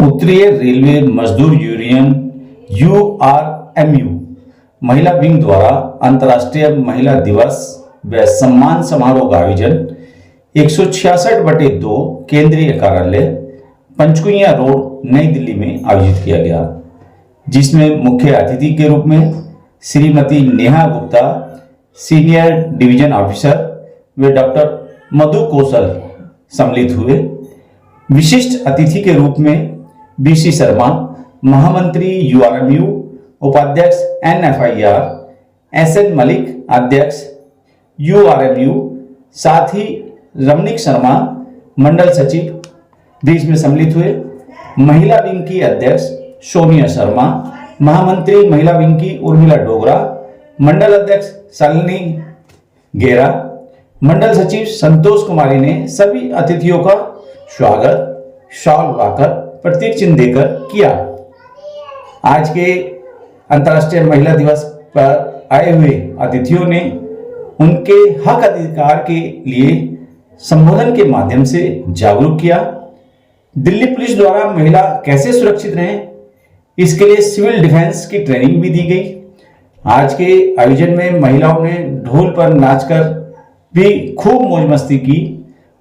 उत्तरीय रेलवे मजदूर union URMU महिला विंग द्वारा अंतर्राष्ट्रीय महिला दिवस व सम्मान समारोह का आयोजन 166/2 केंद्रीय कार्यालय पंचकुइया रोड नई दिल्ली में आयोजित किया गया, जिसमें मुख्य अतिथि के रूप में Shrimati Neha Gupta, senior division officer व डॉक्टर मधु कौशल सम्मिलित हुए। विशिष्ट अतिथि के रूप में BC शर्मा, महामंत्री URMU, उपाध्यक्ष NFIR, SN मलिक, अध्यक्ष URMU, साथ ही रमणीक शर्मा, मंडल सचिव भी इसमें सम्मिलित हुए। महिला विंग की अध्यक्ष सोनिया शर्मा, महामंत्री महिला विंग की उर्मिला डोगरा, मंडल अध्यक्ष शालिनी गेरा, मंडल सचिव संतोष कुमारी ने सभी अतिथियों का स्वागत शॉल लाकर प्रतीक चिन्ह देकर किया। आज के अंतर्राष्ट्रीय महिला दिवस पर आए हुए अतिथियों ने उनके हक अधिकार के लिए संबोधन के माध्यम से जागरूक किया। दिल्ली पुलिस द्वारा महिला कैसे सुरक्षित रहें, इसके लिए सिविल डिफेंस की ट्रेनिंग भी दी गई। आज के आयोजन में महिलाओं ने ढोल पर नाचकर भी खूब मौज मस्ती की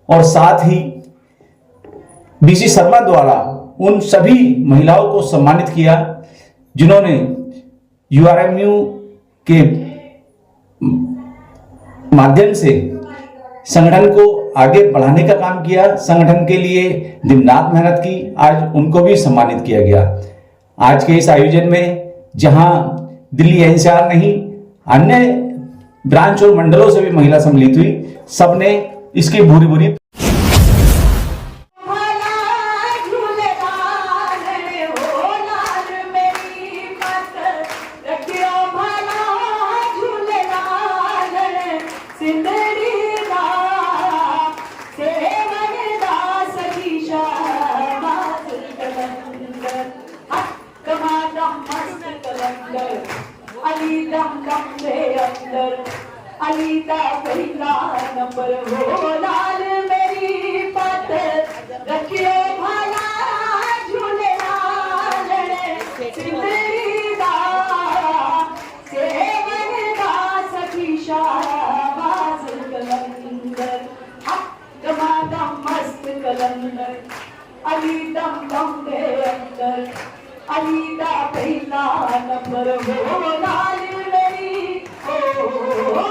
और साथ ही BC शर्मा द्वारा उन सभी महिलाओं को सम्मानित किया जिन्होंने URMU के माध्यम से संगठन को आगे बढ़ाने का काम किया, संगठन के लिए दिन रात मेहनत की। आज उनको भी सम्मानित किया गया। आज के इस आयोजन में जहां दिल्ली NCR नहीं, अन्य ब्रांच और मंडलों से भी महिला सम्मिलित हुई, सबने इसकी भूरी भूरी अलीदा पहला नंबर हो लाल मेरी पत रखियो भला झूले लाल सिंदरी दा सेवन दा सखी शाबाज कलंदर दम मस्त कलंदर अली दम दम दे अंदर अलीदा पहला नंबर हो लाल मेरी ओ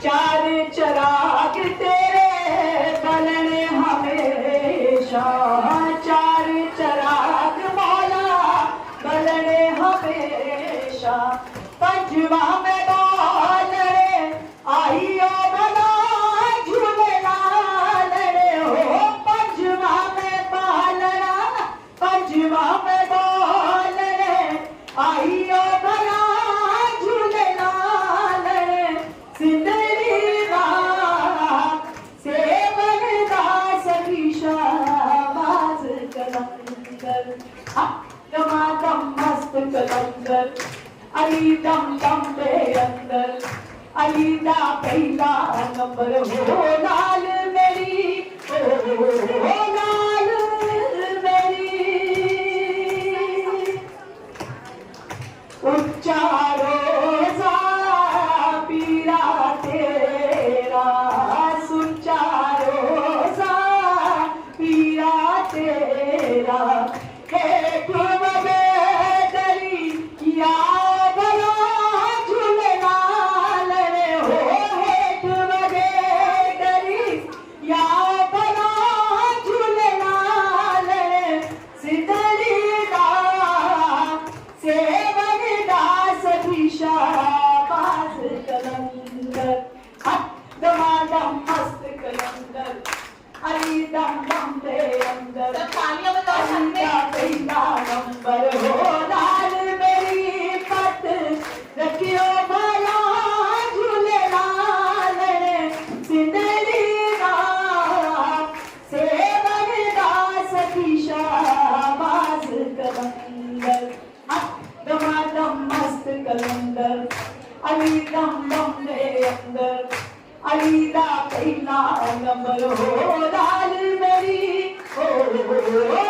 चार चराग तेरे बलने हमेशा, चार चराग मौला बलने हमेशा। पंजवा में बालने आइयो बना झूले लालने हो, पंजवा में बालना, पंजवा में बालने आइयो बना झूले लालने सिंदरी कलंदर अली दम दम दे अंदर अलीदा पहला नंबर हो लाल मेरी ओ लाल मेरी। उच्चा रोजा पीरा तेरा, सुच्चा रोजा पीरा तेरा, अली दम दम दे अंदर पहला नंबर हो लाल मेरी पत रखियो भला झूले लाल सिंदरी दा सेवन दा सखी शाबाज कलंदर दम मस्त कलंदर अली दम दम दे अंदर दिवाली दा पहला नंबर हो लाल मेरी, हो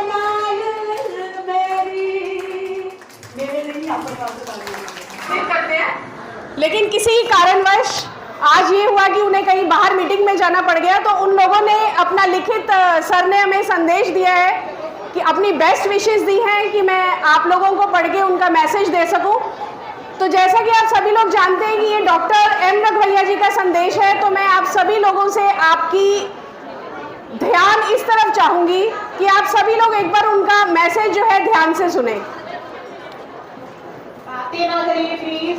लाल मेरी। मेरे लिए यहाँ पर करते हैं, लेकिन किसी कारणवश आज ये हुआ कि उन्हें कहीं बाहर मीटिंग में जाना पड़ गया, तो उन लोगों ने अपना लिखित सर ने हमें संदेश दिया है कि अपनी बेस्ट विशेस दी हैं कि मैं आप लोगों को पढ़ के उनका मैसेज दे सकूं। तो जैसा कि आप सभी लोग जानते हैं कि ये डॉक्टर एम रघवैया जी का संदेश है, तो मैं आप सभी लोगों से आपकी ध्यान इस तरफ चाहूंगी कि आप सभी लोग एक बार उनका मैसेज जो है ध्यान से सुने। बातें ना करिए please.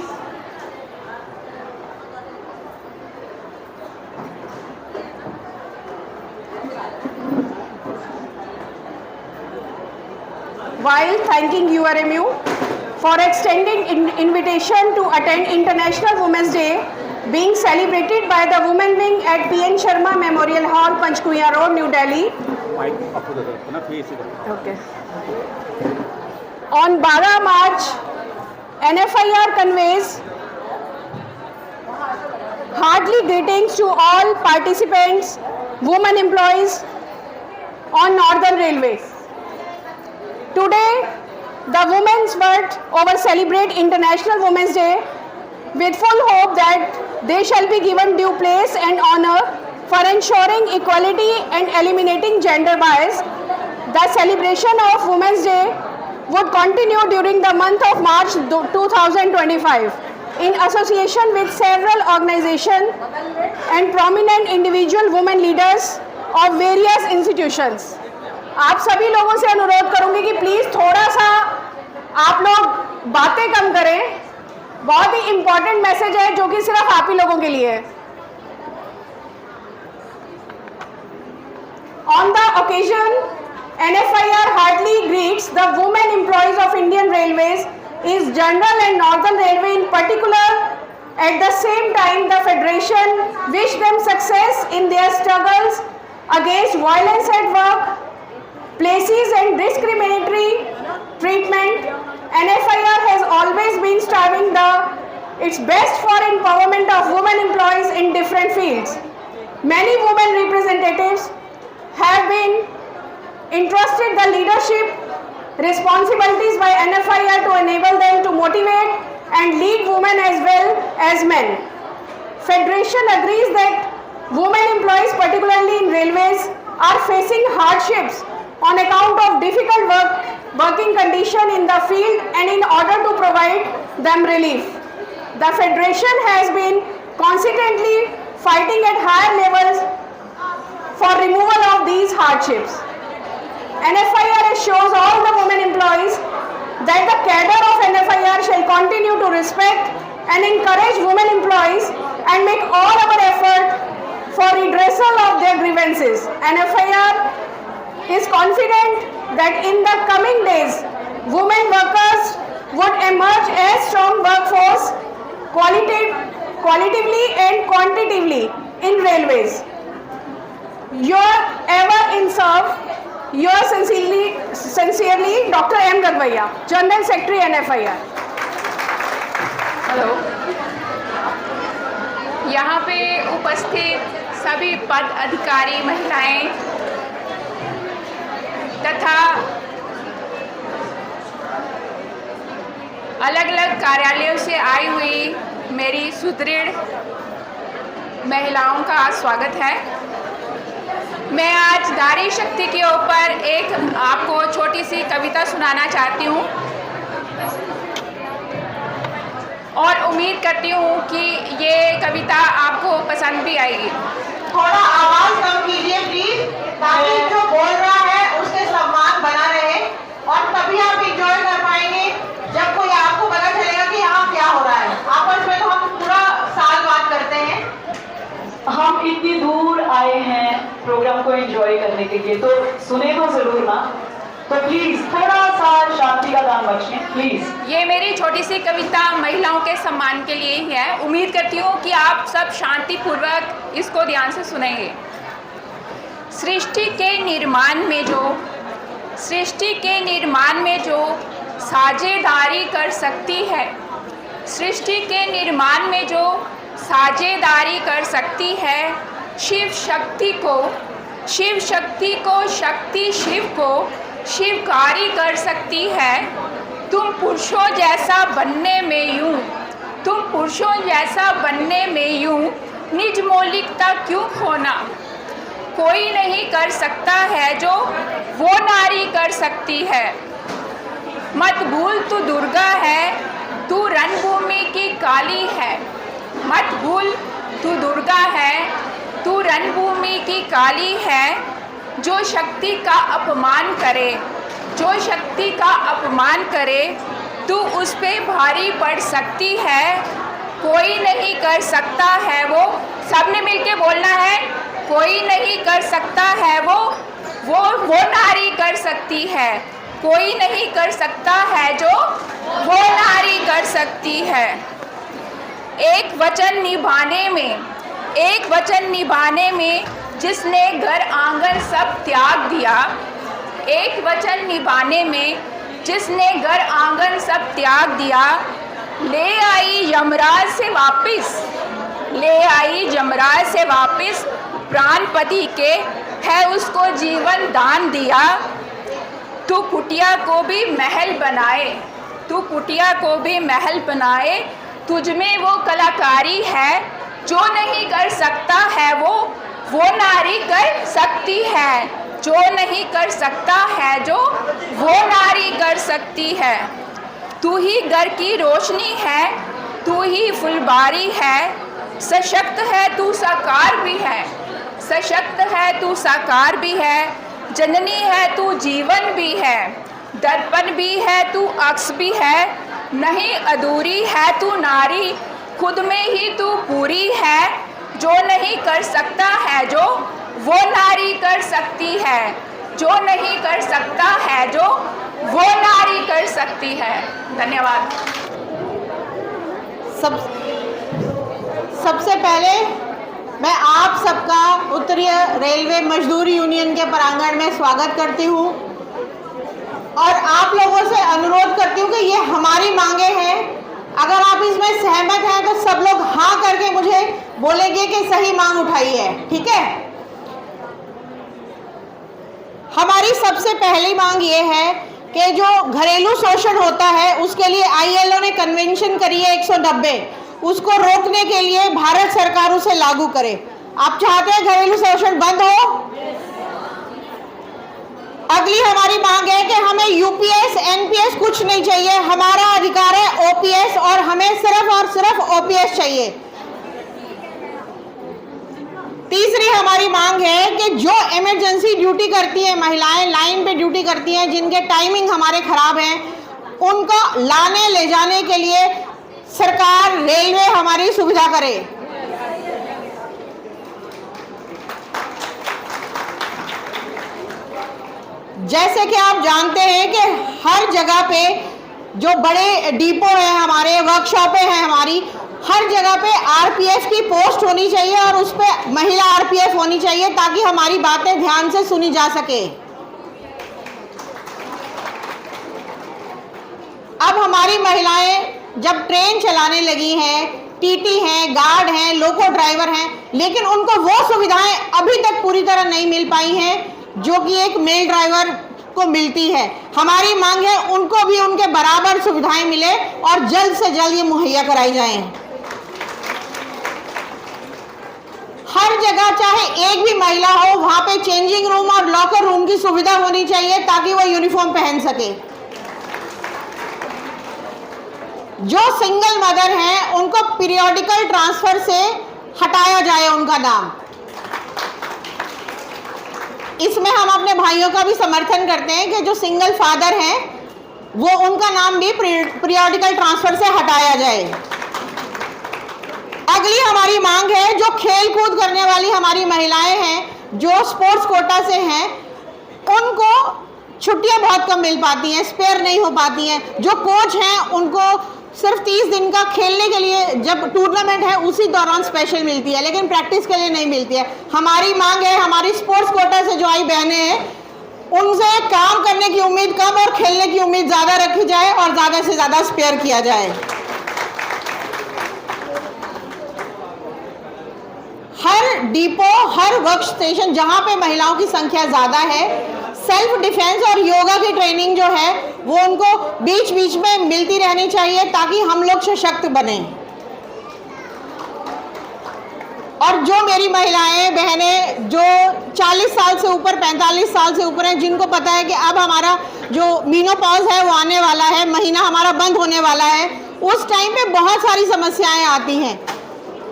While thanking URMU for extending invitation to attend International Women's Day being celebrated by the Women Wing at PN Sharma Memorial Hall, Panchkuiya Road, New Delhi. Okay. On 12 March, NFIR conveys hearty greetings to all participants, women employees on Northern Railways. Today, the Women's World over celebrate International Women's Day with full hope that they shall be given due place and honor for ensuring equality and eliminating gender bias. The celebration of Women's Day would continue during the month of March 2025 in association with several organizations and prominent individual women leaders of various institutions. आप सभी लोगों से अनुरोध करूंगी कि please थोड़ा सा आप लोग बातें कम करें। बहुत ही इंपॉर्टेंट मैसेज है जो कि सिर्फ आप ही लोगों के लिए है। On the occasion, NFIR heartily greets the women employees of Indian Railways, East General and Northern Railway in particular. At the same time, the Federation wish them success in their struggles against violence at work, places and discriminatory treatment. NFIR has always been striving its best for empowerment of women employees in different fields. Many women representatives have been entrusted the leadership responsibilities by NFIR to enable them to motivate and lead women as well as men. Federation agrees that women employees, particularly in railways, are facing hardships on account of difficult working condition in the field, and in order to provide them relief, the Federation has been consistently fighting at higher levels for removal of these hardships. NFIR assures all the women employees that the cadre of NFIR shall continue to respect and encourage women employees and make all our effort for redressal of their grievances. NFIR is confident that in the coming days, women workers would emerge as strong workforce qualitatively and quantitatively in railways. Your ever in serve, yours sincerely, Dr. M. Raghavaiya, General Secretary NFIR. Hello, यहाँ पे उपस्थित सभी पद अधिकारी महिलाएं तथा अलग अलग कार्यालयों से आई हुई मेरी सुदृढ़ महिलाओं का स्वागत है। मैं आज नारी शक्ति के ऊपर एक आपको छोटी सी कविता सुनाना चाहती हूँ और उम्मीद करती हूँ कि ये कविता आपको पसंद भी आएगी। थोड़ा आवाज कम कीजिए प्लीज, ताकि जो बोल रहा है उसके सम्मान बना रहे, और तभी आप एंजॉय कर पाएंगे जब कोई आपको पता चलेगा कि यहाँ क्या हो रहा है। आपस में तो हम पूरा साल बात करते हैं। हम इतनी दूर आए हैं प्रोग्राम को एंजॉय करने के लिए, तो सुने तो जरूर ना। तो प्लीज थोड़ा सा शांति का दान बख्शें प्लीज। ये मेरी छोटी सी कविता महिलाओं के सम्मान के लिए ही है। उम्मीद करती हूँ कि आप सब शांतिपूर्वक इसको ध्यान से सुनेंगे। सृष्टि के निर्माण में जो साझेदारी कर सकती है, सृष्टि के निर्माण में जो साझेदारी कर सकती है, शिव शक्ति को शक्ति शिव को शिवकारी कर सकती है। तुम पुरुषों जैसा बनने में यूं निज मौलिकता क्यों खोना। कोई नहीं कर सकता है जो वो नारी कर सकती है। मत भूल तू दुर्गा है, तू रणभूमि की काली है। मत भूल तू दुर्गा है, तू रणभूमि की काली है। जो शक्ति का अपमान करे तू उस पे भारी पड़ सकती है। कोई नहीं कर सकता है वो, सबने मिलके बोलना है, कोई नहीं कर सकता है वो नारी कर सकती है। कोई नहीं कर सकता है जो वो नारी कर सकती है। एक वचन निभाने में जिसने घर आंगन सब त्याग दिया। एक वचन निभाने में जिसने घर आंगन सब त्याग दिया। ले आई यमराज से वापिस प्राणपति के है उसको जीवन दान दिया। तू कुटिया को भी महल बनाए, तुझ में वो कलाकारी है। जो नहीं कर सकता है वो नारी कर सकती है। जो नहीं कर सकता है जो वो नारी कर सकती है। तू ही घर की रोशनी है, तू ही फुलबारी है। सशक्त है तू साकार भी है। जननी है तू जीवन भी है। दर्पण भी है तू अक्स भी है। नहीं अधूरी है तू नारी, खुद में ही तू पूरी है। जो नहीं कर सकता है जो वो नारी कर सकती है। जो नहीं कर सकता है जो वो नारी कर सकती है। धन्यवाद। सबसे पहले मैं आप सबका उत्तरीय रेलवे मजदूर यूनियन के प्रांगण में स्वागत करती हूँ और आप लोगों से अनुरोध करती हूँ कि ये हमारी मांगे हैं। अगर आप इसमें सहमत हैं तो सब लोग हाँ करके मुझे बोलेंगे कि सही मांग उठाई है, ठीक है। हमारी सबसे पहली मांग ये है कि जो घरेलू शोषण होता है उसके लिए ILO ने कन्वेंशन करी है 190, उसको रोकने के लिए भारत सरकार उसे लागू करे। आप चाहते हैं घरेलू शोषण बंद हो? अगली हमारी मांग है कि हमें UPS NPS कुछ नहीं चाहिए, हमारा अधिकार है OPS और हमें सिर्फ और सिर्फ OPS चाहिए। तीसरी हमारी मांग है कि जो इमरजेंसी ड्यूटी करती है महिलाएं, लाइन पे ड्यूटी करती हैं, जिनके टाइमिंग हमारे खराब हैं, उनको लाने ले जाने के लिए सरकार रेलवे हमारी सुविधा करे। जैसे कि आप जानते हैं कि हर जगह पे जो बड़े डिपो हैं हमारे, वर्कशॉपें हैं हमारी, हर जगह पे RPF की पोस्ट होनी चाहिए और उस पर महिला RPF होनी चाहिए ताकि हमारी बातें ध्यान से सुनी जा सके। अब हमारी महिलाएं जब ट्रेन चलाने लगी हैं, TT हैं, गार्ड हैं, लोको ड्राइवर हैं, लेकिन उनको वो सुविधाएं अभी तक पूरी तरह नहीं मिल पाई हैं जो कि एक मेल ड्राइवर को मिलती है। हमारी मांग है उनको भी उनके बराबर सुविधाएं मिले और जल्द से जल्द ये मुहैया कराई जाएं। हर जगह चाहे एक भी महिला हो वहां पे चेंजिंग रूम और लॉकर रूम की सुविधा होनी चाहिए ताकि वो यूनिफॉर्म पहन सके। जो सिंगल मदर हैं उनको पीरियोडिकल ट्रांसफर से हटाया जाए उनका नाम। इसमें हम अपने भाइयों का भी समर्थन करते हैं कि जो सिंगल फादर हैं वो उनका नाम भी पीरियोडिकल ट्रांसफर से हटाया जाए। अगली हमारी मांग है जो खेल कूद करने वाली हमारी महिलाएं हैं, जो स्पोर्ट्स कोटा से हैं, उनको छुट्टियां बहुत कम मिल पाती हैं, स्पेयर नहीं हो पाती हैं। जो कोच हैं उनको सिर्फ 30 दिन का खेलने के लिए जब टूर्नामेंट है उसी दौरान स्पेशल मिलती है, लेकिन प्रैक्टिस के लिए नहीं मिलती है। हमारी मांग है हमारी स्पोर्ट्स कोटा से जो आई बहनें हैं उनसे काम करने की उम्मीद कम और खेलने की उम्मीद ज़्यादा रखी जाए और ज़्यादा से ज़्यादा स्पेयर किया जाए। हर डिपो, हर वर्क स्टेशन जहाँ पे महिलाओं की संख्या ज़्यादा है, सेल्फ डिफेंस और योगा की ट्रेनिंग जो है वो उनको बीच बीच में मिलती रहनी चाहिए ताकि हम लोग सशक्त बने। और जो मेरी महिलाएं बहनें जो 40 साल से ऊपर, 45 साल से ऊपर हैं, जिनको पता है कि अब हमारा जो मीनोपॉज है वो आने वाला है, महीना हमारा बंद होने वाला है, उस टाइम पे बहुत सारी समस्याएं आती हैं,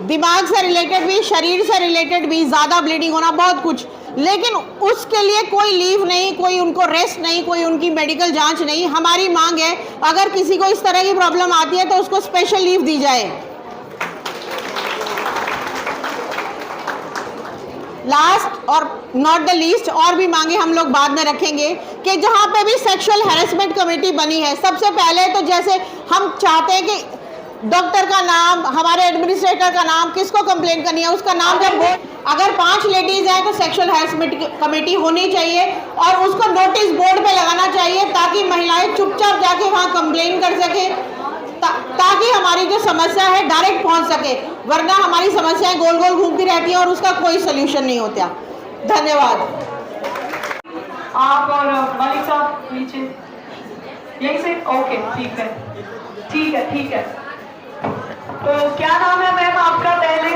दिमाग से रिलेटेड भी, शरीर से रिलेटेड भी, ज़्यादा ब्लीडिंग होना, बहुत कुछ। लेकिन उसके लिए कोई लीव नहीं, कोई उनको रेस्ट नहीं, कोई उनकी मेडिकल जांच नहीं। हमारी मांग है अगर किसी को इस तरह की प्रॉब्लम आती है तो उसको स्पेशल लीव दी जाए। लास्ट और नॉट द लीस्ट, और भी मांगे हम लोग बाद में रखेंगे कि जहाँ पे भी सेक्सुअल हैरेसमेंट कमेटी बनी है, सबसे पहले तो जैसे हम चाहते हैं कि डॉक्टर का नाम, हमारे एडमिनिस्ट्रेटर का नाम, किसको कंप्लेंट करनी है उसका नाम, जब अगर 5 लेडीज हैं तो सेक्सुअल हैरेसमेंट कमेटी होनी चाहिए और उसको नोटिस बोर्ड पे लगाना चाहिए ताकि महिलाएं चुपचाप जाके वहाँ कंप्लेन कर सके, ताकि हमारी जो समस्या है डायरेक्ट पहुंच सके, वरना हमारी समस्याएं गोल गोल घूमती रहती हैं और उसका कोई सोल्यूशन नहीं होता। धन्यवाद। आप और मालिक साहब नीचे, यही से, ओके, ठीक है, ठीक है, ठीक है। तो क्या नाम है मैम आपका पहले?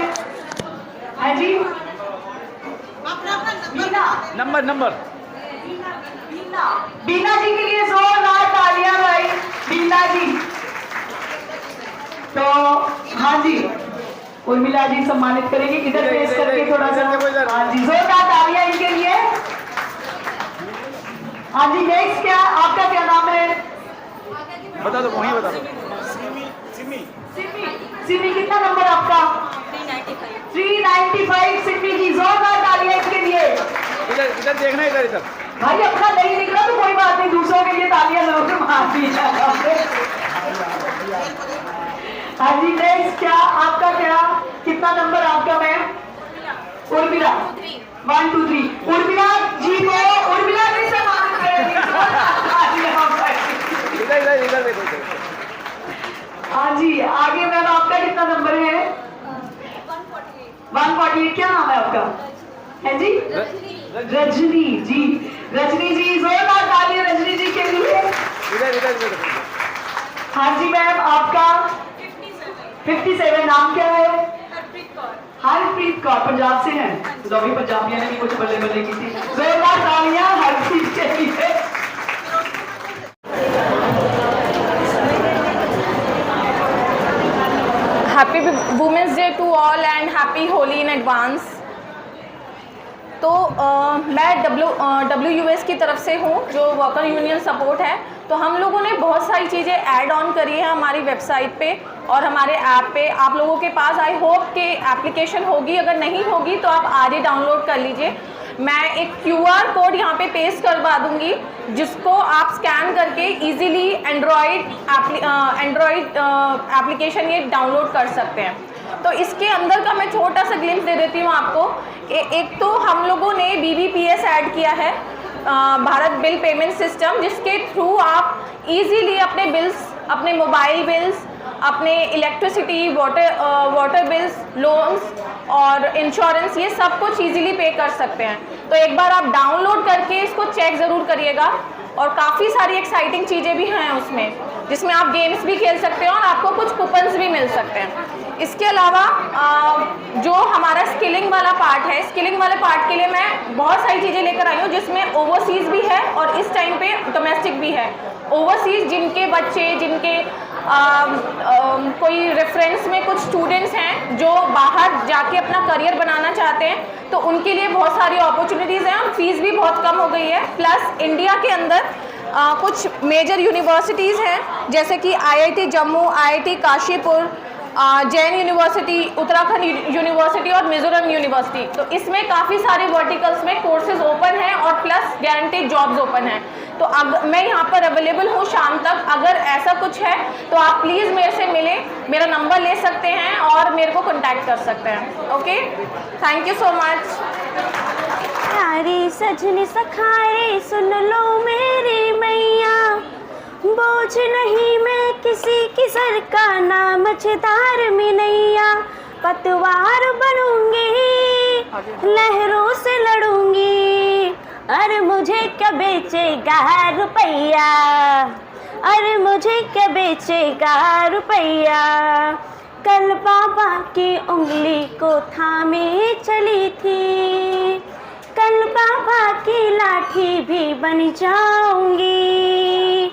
है जी, नंबर बीना जी के लिए जोरदार तालियां भाई, बीना जी। तो हाँ जी, उर्मिला जी सम्मानित करेंगे, इधर फेस करके थोड़ा सा। हाँ जी, जोरदार तालियां इनके लिए। हाँ जी, नेक्स्ट क्या, आपका क्या नाम है? बता दो, वहीं बता दो। सिमी, कितना नंबर आपका? 395 सिमी जी, जोरदार तालियां इसके लिए। इधर देखना, इधर भाई अपना नहीं दिख रहा तो कोई बात नहीं, दूसरों के लिए तालियां जरूर मार दी। हाँ जी, नेक्स्ट क्या, आपका क्या, कितना नंबर आपका मैम? उर्मिला 1 2 3। उर्मिला जी को, उर्मिला जी से इधर देखो। हाँ जी, आगे मैम आपका कितना नंबर है? 148। क्या नाम है आपका? है जी, रजनी जी। रजनी जी, जोरदार तालियां रजनी जी के लिए। इधर। हाँ जी मैम, आपका 57। नाम क्या है? हरप्रीत कौर, पंजाब से हैं। तो अभी पंजाबियों ने भी कुछ बल्ले बल्ले की थी। जोरदार तालियां हरप्रीत के लिए। Happy women's day to all and happy Holi in advance. तो मैं WUS की तरफ से हूँ, जो वर्कर यूनियन सपोर्ट है। तो हम लोगों ने बहुत सारी चीज़ें ऐड ऑन करी है हमारी वेबसाइट पे और हमारे ऐप पे। आप लोगों के पास आई होप कि एप्लीकेशन होगी, अगर नहीं होगी तो आप आज ही डाउनलोड कर लीजिए। मैं एक QR कोड यहाँ पे पेस्ट करवा दूँगी, जिसको आप स्कैन करके इजीली एंड्रॉयड एप्लीकेशन ये डाउनलोड कर सकते हैं। तो इसके अंदर का मैं छोटा सा ग्लिम्स दे देती हूँ आपको। एक तो हम लोगों ने BBPS ऐड किया है, भारत बिल पेमेंट सिस्टम, जिसके थ्रू आप इजीली अपने बिल्स, अपने मोबाइल बिल्स, अपने इलेक्ट्रिसिटी, वाटर बिल्स, लोन्स और इंश्योरेंस, ये सब कुछ इजीली पे कर सकते हैं। तो एक बार आप डाउनलोड करके इसको चेक ज़रूर करिएगा। और काफ़ी सारी एक्साइटिंग चीज़ें भी हैं उसमें, जिसमें आप गेम्स भी खेल सकते हैं और आपको कुछ कूपन्स भी मिल सकते हैं। इसके अलावा जो हमारा स्किलिंग वाला पार्ट है, स्किलिंग वाले पार्ट के लिए मैं बहुत सारी चीज़ें लेकर आई हूँ, जिसमें ओवरसीज़ भी है और इस टाइम पे डोमेस्टिक भी है। ओवरसीज़ जिनके बच्चे, जिनके कोई रेफरेंस में कुछ स्टूडेंट्स हैं जो बाहर जाके अपना करियर बनाना चाहते हैं, तो उनके लिए बहुत सारी अपॉर्चुनिटीज़ हैं और फीस भी बहुत कम हो गई है। प्लस इंडिया के अंदर कुछ मेजर यूनिवर्सिटीज़ हैं, जैसे कि IIT Jammu, IIT Kashipur, Jain university, Uttarakhand university और मिजोरम यूनिवर्सिटी। तो इसमें काफ़ी सारे वर्टिकल्स में कोर्सेज ओपन हैं और प्लस गारंटीड जॉब्स ओपन हैं। तो अब मैं यहाँ पर अवेलेबल हूँ शाम तक। अगर ऐसा कुछ है तो आप प्लीज़ मेरे से मिलें, मेरा नंबर ले सकते हैं और मेरे को कॉन्टैक्ट कर सकते हैं। Okay, thank you so much. प्यारी सजनी सखाए सुन लो मेरी मैया, बोझ नहीं मैं किसी की सरका, नाम मझधार में नैया, पतवार बनूंगी लहरों से लड़ूंगी, अरे मुझे क्या बेचेगा रुपया, अरे मुझे क्या बेचेगा रुपया। कल बाबा की उंगली को थामे चली थी, कल बाबा की लाठी भी बन जाऊंगी।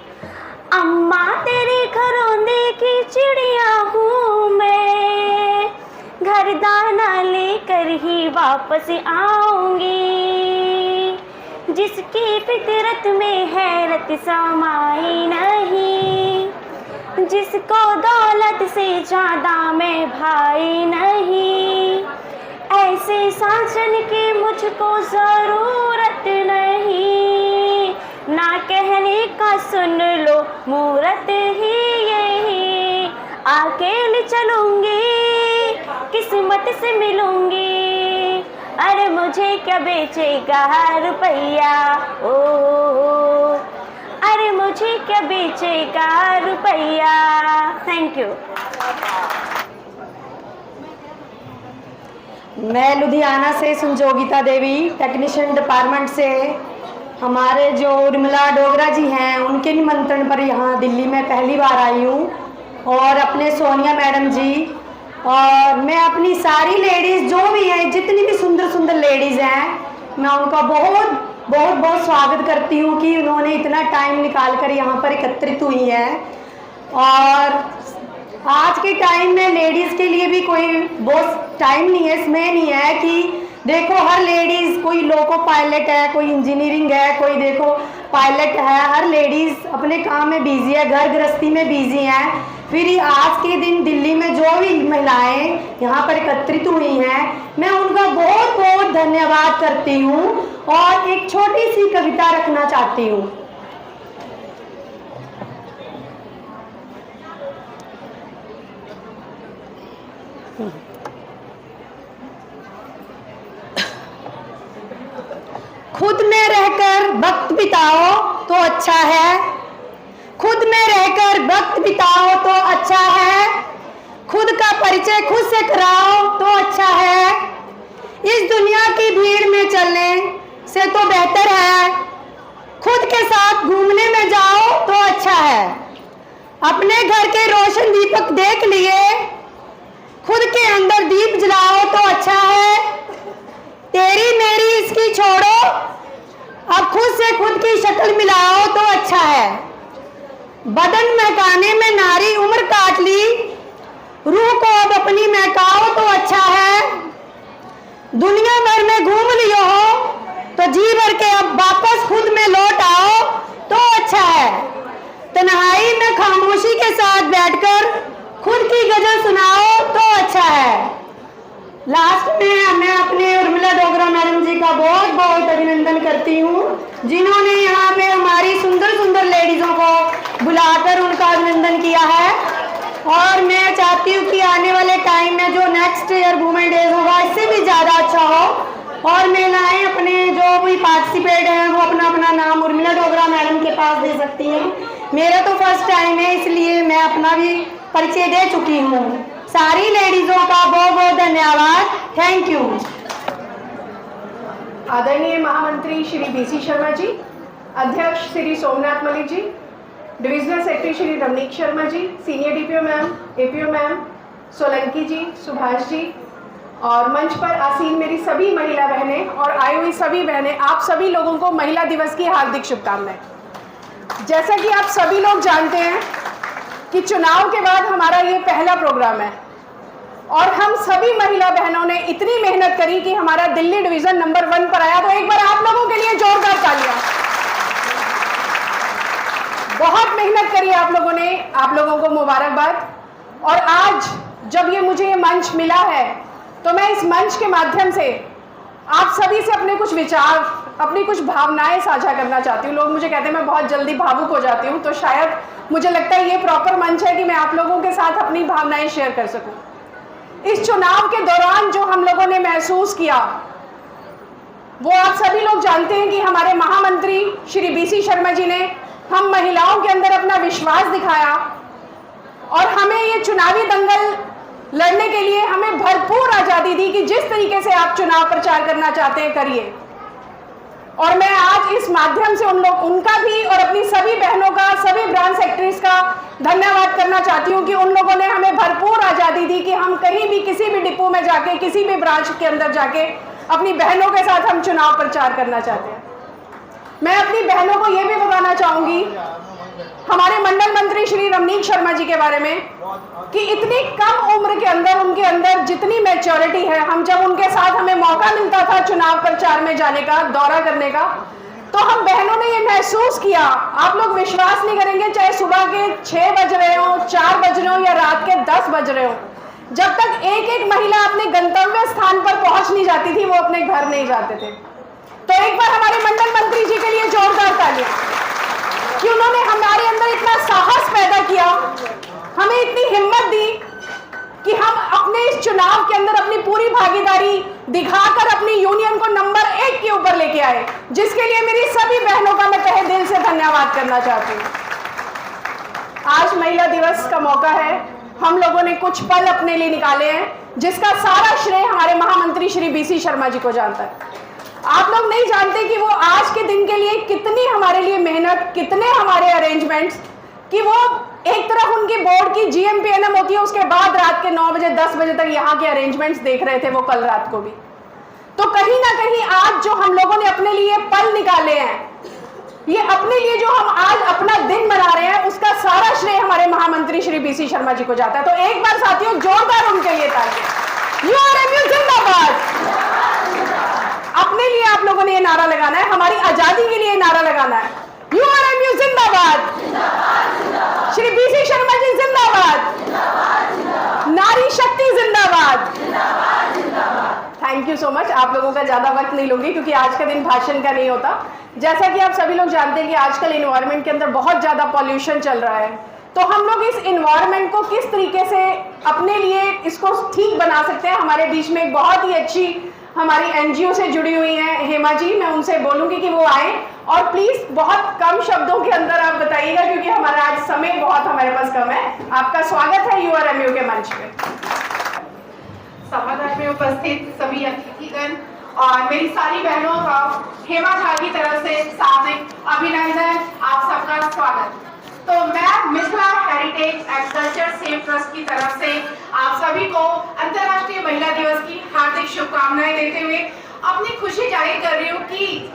अम्मा तेरे घरौंदे की चिड़िया हूँ मैं, घर दाना लेकर ही वापस आऊंगी। जिसकी फितरत में हैरत समाई नहीं, जिसको दौलत से ज़्यादा मैं भाई नहीं, ऐसे साजन की मुझको ज़रूरत नहीं। ना कहने का सुन लो मूरत ही यही, अकेले चलूंगी किस्मत से मिलूंगी, अरे मुझे क्या बेचेगा रुपया, ओ अरे मुझे क्या बेचेगा रुपया। Thank you. मैं लुधियाना से संजोगिता देवी, टेक्नीशियन डिपार्टमेंट से। हमारे जो उर्मिला डोगरा जी हैं उनके निमंत्रण पर यहाँ दिल्ली में पहली बार आई हूँ, और अपने सोनिया मैडम जी, और मैं अपनी सारी लेडीज़ जो भी हैं, जितनी भी सुंदर सुंदर लेडीज़ हैं, मैं उनका बहुत बहुत बहुत स्वागत करती हूँ कि उन्होंने इतना टाइम निकाल कर यहाँ पर एकत्रित हुई हैं। और आज के टाइम में लेडीज़ के लिए भी कोई बहुत टाइम नहीं है, समय नहीं है कि देखो हर लेडीज़, कोई लोको पायलट है, कोई इंजीनियरिंग है, कोई देखो पायलट है, हर लेडीज़ अपने काम में बिजी है, घर गृहस्थी में बिजी हैं। फिर आज के दिन दिल्ली में जो भी महिलाएं यहाँ पर एकत्रित हुई हैं, मैं उनका बहुत बहुत धन्यवाद करती हूँ, और एक छोटी सी कविता रखना चाहती हूँ। खुद में रहकर वक्त बिताओ तो अच्छा है, खुद में रहकर वक्त बिताओ तो अच्छा है, खुद का परिचय खुद से कराओ तो अच्छा है। इस दुनिया की भीड़ में चलने से तो बेहतर है खुद के साथ घूमने में जाओ तो अच्छा है। अपने घर के रोशन दीपक देख लिए, खुद के अंदर दीप जलाओ तो अच्छा है। तेरी मेरी इसकी छोड़ो, अब खुद से खुद की शक्ल मिलाओ तो अच्छा है। बदन महकाने में नारी उम्र काट ली, रूह को अब अपनी महकाओ तो अच्छा है। दुनिया भर में घूम लियो हो तो जी भर के अब वापस खुद में लौट आओ तो अच्छा है। तन्हाई में खामोशी के साथ बैठकर खुद की गजल सुनाओ तो अच्छा है। लास्ट में मैं अपने उर्मिला डोगरा मैडम जी का बहुत बहुत अभिनंदन करती हूँ, जिन्होंने यहाँ पे हमारी सुंदर सुंदर लेडीज़ों को बुलाकर उनका अभिनंदन किया है। और मैं चाहती हूँ कि आने वाले टाइम में जो नेक्स्ट ईयर वुमेन डेज होगा, इससे भी ज़्यादा अच्छा हो, और महिलाएं अपने जो भी पार्टिसिपेट हैं वो अपना अपना नाम उर्मिला डोगरा मैडम के पास दे सकती हैं। मेरा तो फर्स्ट टाइम है, इसलिए मैं अपना भी परिचय दे चुकी हूँ। सारी लेडीज़ों का बहुत बहुत धन्यवाद। Thank you. आदरणीय महामंत्री श्री बीसी शर्मा जी, अध्यक्ष Shri Somnath Malik ji, divisional secretary Shri Ravneek Sharma ji, senior DPO ma'am, APO ma'am, Solanki ji, Subhash ji, और मंच पर आसीन मेरी सभी महिला बहनें और आई हुई सभी बहनें, आप सभी लोगों को महिला दिवस की हार्दिक शुभकामनाएं। जैसा कि आप सभी लोग जानते हैं कि चुनाव के बाद हमारा ये पहला प्रोग्राम है, और हम सभी महिला बहनों ने इतनी मेहनत करी कि हमारा दिल्ली डिवीजन नंबर 1 पर आया। तो एक बार आप लोगों के लिए जोरदार तालियां। बहुत मेहनत करी आप लोगों ने, आप लोगों को मुबारकबाद। और आज जब ये मुझे ये मंच मिला है, तो मैं इस मंच के माध्यम से आप सभी से अपने कुछ विचार, अपनी कुछ भावनाएं साझा करना चाहती हूँ। लोग मुझे कहते हैं मैं बहुत जल्दी भावुक हो जाती हूँ, तो शायद मुझे लगता है ये प्रॉपर मंच है कि मैं आप लोगों के साथ अपनी भावनाएं शेयर कर सकूं। इस चुनाव के दौरान जो हम लोगों ने महसूस किया, वो आप सभी लोग जानते हैं कि हमारे महामंत्री श्री बीसी शर्मा जी ने हम महिलाओं के अंदर अपना विश्वास दिखाया, और हमें ये चुनावी दंगल लड़ने के लिए हमें भरपूर आज़ादी दी कि जिस तरीके से आप चुनाव प्रचार करना चाहते हैं करिए। और मैं आज इस माध्यम से उनका भी और अपनी सभी बहनों का, सभी ब्रांच सेक्रेटरीज का धन्यवाद करना चाहती हूँ कि उन लोगों ने हमें भरपूर आज़ादी दी कि हम कहीं भी किसी भी डिपो में जाके, किसी भी ब्रांच के अंदर जाके अपनी बहनों के साथ हम चुनाव प्रचार करना चाहते हैं। मैं अपनी बहनों को ये भी बताना चाहूंगी हमारे मंडल मंत्री श्री रमनीक शर्मा जी के बारे में कि इतनी कम उम्र के अंदर उनके अंदर जितनी मैच्योरिटी है, हम जब उनके साथ हमें मौका मिलता था चुनाव प्रचार में जाने का, दौरा करने का, तो हम बहनों ने ये महसूस किया, आप लोग विश्वास नहीं करेंगे, चाहे सुबह के 6 बज रहे हो, 4 बज रहे हो या रात के 10 बज रहे हो, जब तक एक एक महिला अपने गंतव्य स्थान पर पहुंच नहीं जाती थी वो अपने घर नहीं जाते थे। तो एक बार हमारे मंडल मंत्री जी के लिए जोरदार तालियां कि उन्होंने हमारे अंदर इतना साहस पैदा किया, हमें इतनी हिम्मत दी कि हम अपने इस चुनाव के अंदर अपनी पूरी भागीदारी दिखाकर अपनी यूनियन को नंबर 1 के ऊपर लेके आए, जिसके लिए मेरी सभी बहनों का मैं तहे दिल से धन्यवाद करना चाहती हूँ। आज महिला दिवस का मौका है, हम लोगों ने कुछ पल अपने लिए निकाले हैं जिसका सारा श्रेय हमारे महामंत्री श्री BC शर्मा जी को जाता है। आप लोग नहीं जानते कि वो आज के दिन के लिए कितनी हमारे लिए मेहनत, कितने हमारे अरेंजमेंट्स, कि वो एक तरफ उनकी बोर्ड की GMPNM होती है, उसके बाद रात के 9 बजे 10 बजे तक यहाँ के अरेंजमेंट्स देख रहे थे वो कल रात को भी। तो कहीं ना कहीं आज जो हम लोगों ने अपने लिए पल निकाले हैं, ये अपने लिए जो हम आज अपना दिन मना रहे हैं, उसका सारा श्रेय हमारे महामंत्री श्री BC शर्मा जी को जाता है। तो एक बार साथियों जोरदार उनके लिए तालियां। URMU जिंदाबाद। अपने लिए आप लोगों ने ये नारा लगाना है, हमारी आजादी के लिए नारा लगाना है, URMU जिंदाबाद, श्री BC शर्मा जी जिंदाबाद, नारी शक्ति जिंदाबाद। Thank you so much. आप लोगों का ज्यादा वक्त नहीं लूंगी क्योंकि आज का दिन भाषण का नहीं होता। जैसा कि आप सभी लोग जानते हैं कि आजकल एनवायरनमेंट के अंदर बहुत ज्यादा पॉल्यूशन चल रहा है, तो हम लोग इस एनवायरनमेंट को किस तरीके से अपने लिए इसको ठीक बना सकते हैं। हमारे बीच में एक बहुत ही अच्छी हमारी NGO से जुड़ी हुई हैं हेमा जी, मैं उनसे बोलूंगी कि वो आए और प्लीज बहुत कम शब्दों के अंदर आप बताइएगा क्योंकि हमारा आज समय बहुत हमारे पास कम है। आपका स्वागत है URMU के मंच पे। सभागार में उपस्थित सभी अतिथिगण और मेरी सारी बहनों का हेमा झा की तरफ से सादर अभिनंदन, आप सबका स्वागत। तो मैं Mithila heritage and culture save trust की तरफ से आप सभी को अंतर्राष्ट्रीय महिला दिवस की हार्दिक शुभकामनाएं देते हुए अपनी खुशी जाहिर कर रही हूँ कि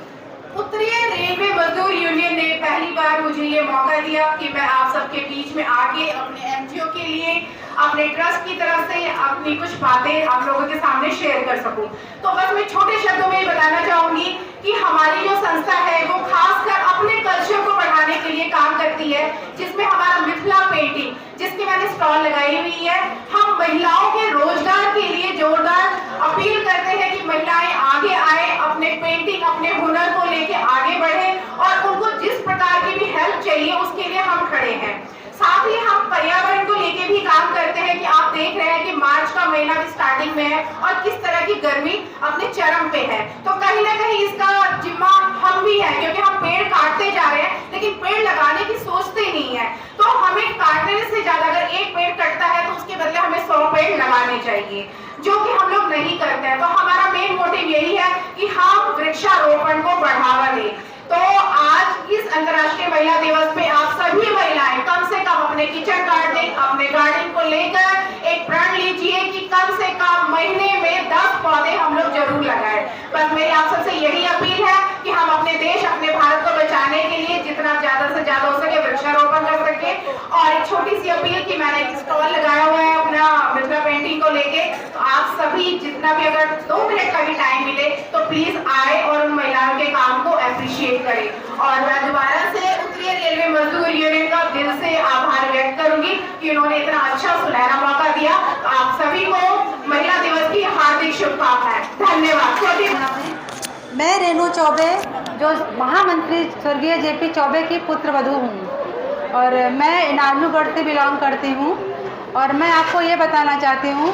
उत्तरीय रेलवे मजदूर यूनियन ने पहली बार मुझे ये मौका दिया कि मैं आप सबके बीच में आके अपने NGO के लिए, अपने ट्रस्ट की तरफ से अपनी कुछ बातें आप लोगों के सामने शेयर कर सकूं। तो बस मैं छोटे शब्दों में बताना चाहूंगी कि हमारी जो संस्था है वो खासकर अपने कल्चर को बढ़ाने के लिए काम करती है, जिसमें हमारा मिथिला पेंटिंग, जिसकी मैंने स्टॉल लगाई हुई है, हम महिलाओं के रोजगार के लिए जोरदार अपील करते हैं कि महिलाएं आगे आए, अपने पेंटिंग, अपने हुनर को लेके आगे बढ़े और उनको जिस प्रकार की भी हेल्प चाहिए उसके लिए हम खड़े हैं। साथ ही हम पर्यावरण को लेके भी काम करते हैं कि आप देख रहे हैं कि मार्च का महीना भी स्टार्टिंग में है और किस तरह की गर्मी अपने चरम पे है। तो कहीं ना कहीं इसका जिम्मा हम भी है क्योंकि हम पेड़ काटते जा रहे हैं लेकिन पेड़ लगाने की सोचते नहीं है। तो हमें काटने से ज्यादा अगर एक पेड़ कटता है तो उसके बदले हमें 100 पेड़ लगाने चाहिए, जो कि हम लोग नहीं करते हैं। तो हमारा मेन मोटिव यही है कि हम वृक्षारोपण को बढ़ावा दें। तो आज इस अंतर्राष्ट्रीय महिला दिवस पे आप सभी महिलाएं कम से कम अपने किचन गार्डनिंग, अपने गार्डन को लेकर एक प्रण लीजिए कि कम से कम महीने में 10 पौधे हम लोग जरूर लगाएं। बस मेरी आप सबसे यही अपील है कि हम अपने देश, अपने भारत को बचाने के लिए जितना ज्यादा से ज्यादा हो सके वृक्षारोपण कर सके। और एक छोटी सी अपील कि मैंने एक स्टॉल लगाया हुआ है अपना मिथिला पेंटिंग को लेके, तो आप सभी जितना भी अगर 2 मिनट का भी टाइम मिले तो प्लीज आए और उन महिलाओं के काम को अप्रिशिएट करें। और मैं दोबारा से उत्तरीय रेलवे मजदूर यूनियन का दिल से आभार व्यक्त करूंगी कि उन्होंने इतना अच्छा सुनहरा मौका दिया। तो आप सभी को महिला दिवस की हार्दिक शुभकामनाएं। धन्यवाद। मैं रेणु चौबे, जो महामंत्री स्वर्गीय JP चौबे की पुत्रवधू हूँ और मैं इनामगढ़ से बिलोंग करती हूँ। और मैं आपको ये बताना चाहती हूँ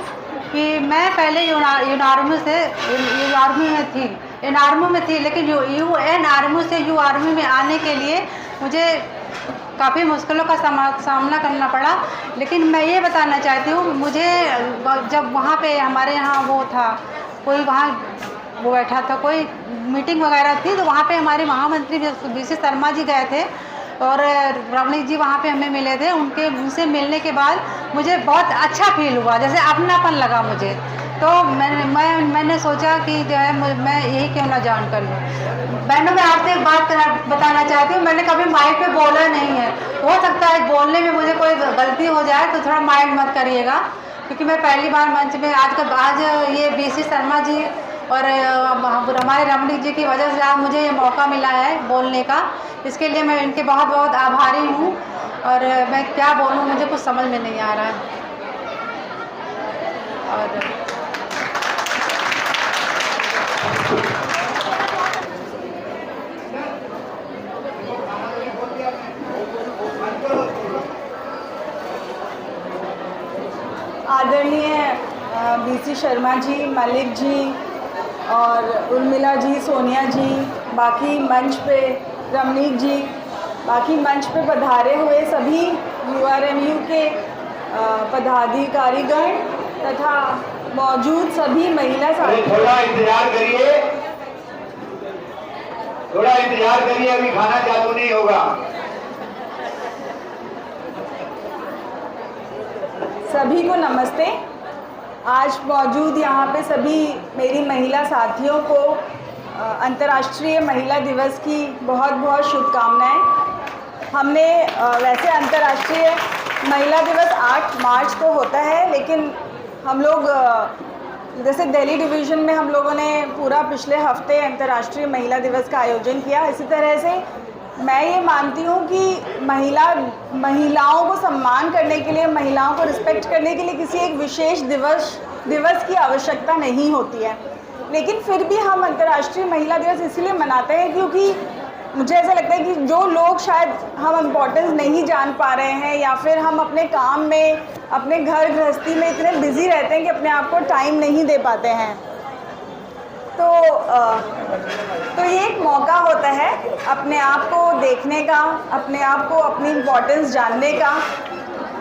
कि मैं पहले यूनार्मू में थी, लेकिन UN आर्मू से URMU में आने के लिए मुझे काफ़ी मुश्किलों का सामना करना पड़ा। लेकिन मैं ये बताना चाहती हूँ, मुझे जब वहाँ पे हमारे यहाँ वो था, कोई वहाँ वो बैठा था, कोई मीटिंग वगैरह थी, तो वहाँ पे हमारे महामंत्री बीसी शर्मा जी गए थे और रमणीक जी वहाँ पे हमें मिले थे। उनसे मिलने के बाद मुझे बहुत अच्छा फील हुआ, जैसे अपनापन लगा मुझे। तो मैंने सोचा कि जो है मैं यही क्यों ना ज्वाइन कर लूँ। बहनों, मैं आपसे एक बात बताना चाहती हूँ, मैंने कभी माइक पे बोला नहीं है। हो सकता है बोलने में मुझे कोई गलती हो जाए तो थोड़ा माइंड मत करिएगा, क्योंकि मैं पहली बार मंच में आज ये बीसी शर्मा जी और हमारे रमणीक जी की वजह से आज मुझे ये मौका मिला है बोलने का। इसके लिए मैं इनके बहुत बहुत आभारी हूँ। और मैं क्या बोलूँ, मुझे कुछ समझ में नहीं आ रहा है। और आदरणीय बीसी शर्मा जी, मलिक जी और उर्मिला जी, सोनिया जी, बाकी मंच पे रमणीक जी, बाकी मंच पे पधारे हुए सभी URMU के पदाधिकारीगण तथा मौजूद सभी महिला साथी। थोड़ा इंतजार करिए, अभी खाना चालू नहीं होगा। सभी को नमस्ते। आज मौजूद यहाँ पे सभी मेरी महिला साथियों को अंतर्राष्ट्रीय महिला दिवस की बहुत बहुत शुभकामनाएं। हमने वैसे अंतर्राष्ट्रीय महिला दिवस 8 मार्च को होता है, लेकिन हम लोग जैसे दिल्ली डिवीज़न में हम लोगों ने पूरा पिछले हफ्ते अंतर्राष्ट्रीय महिला दिवस का आयोजन किया। इसी तरह से मैं ये मानती हूँ कि महिलाओं को सम्मान करने के लिए, महिलाओं को रिस्पेक्ट करने के लिए किसी एक विशेष दिवस की आवश्यकता नहीं होती है। लेकिन फिर भी हम अंतर्राष्ट्रीय महिला दिवस इसलिए मनाते हैं क्योंकि मुझे ऐसा लगता है कि जो लोग शायद हम इम्पोर्टेंस नहीं जान पा रहे हैं, या फिर हम अपने काम में, अपने घर गृहस्थी में इतने बिजी रहते हैं कि अपने आप को टाइम नहीं दे पाते हैं। तो ये एक मौका होता है अपने आप को देखने का, अपने आप को, अपनी इम्पोर्टेंस जानने का।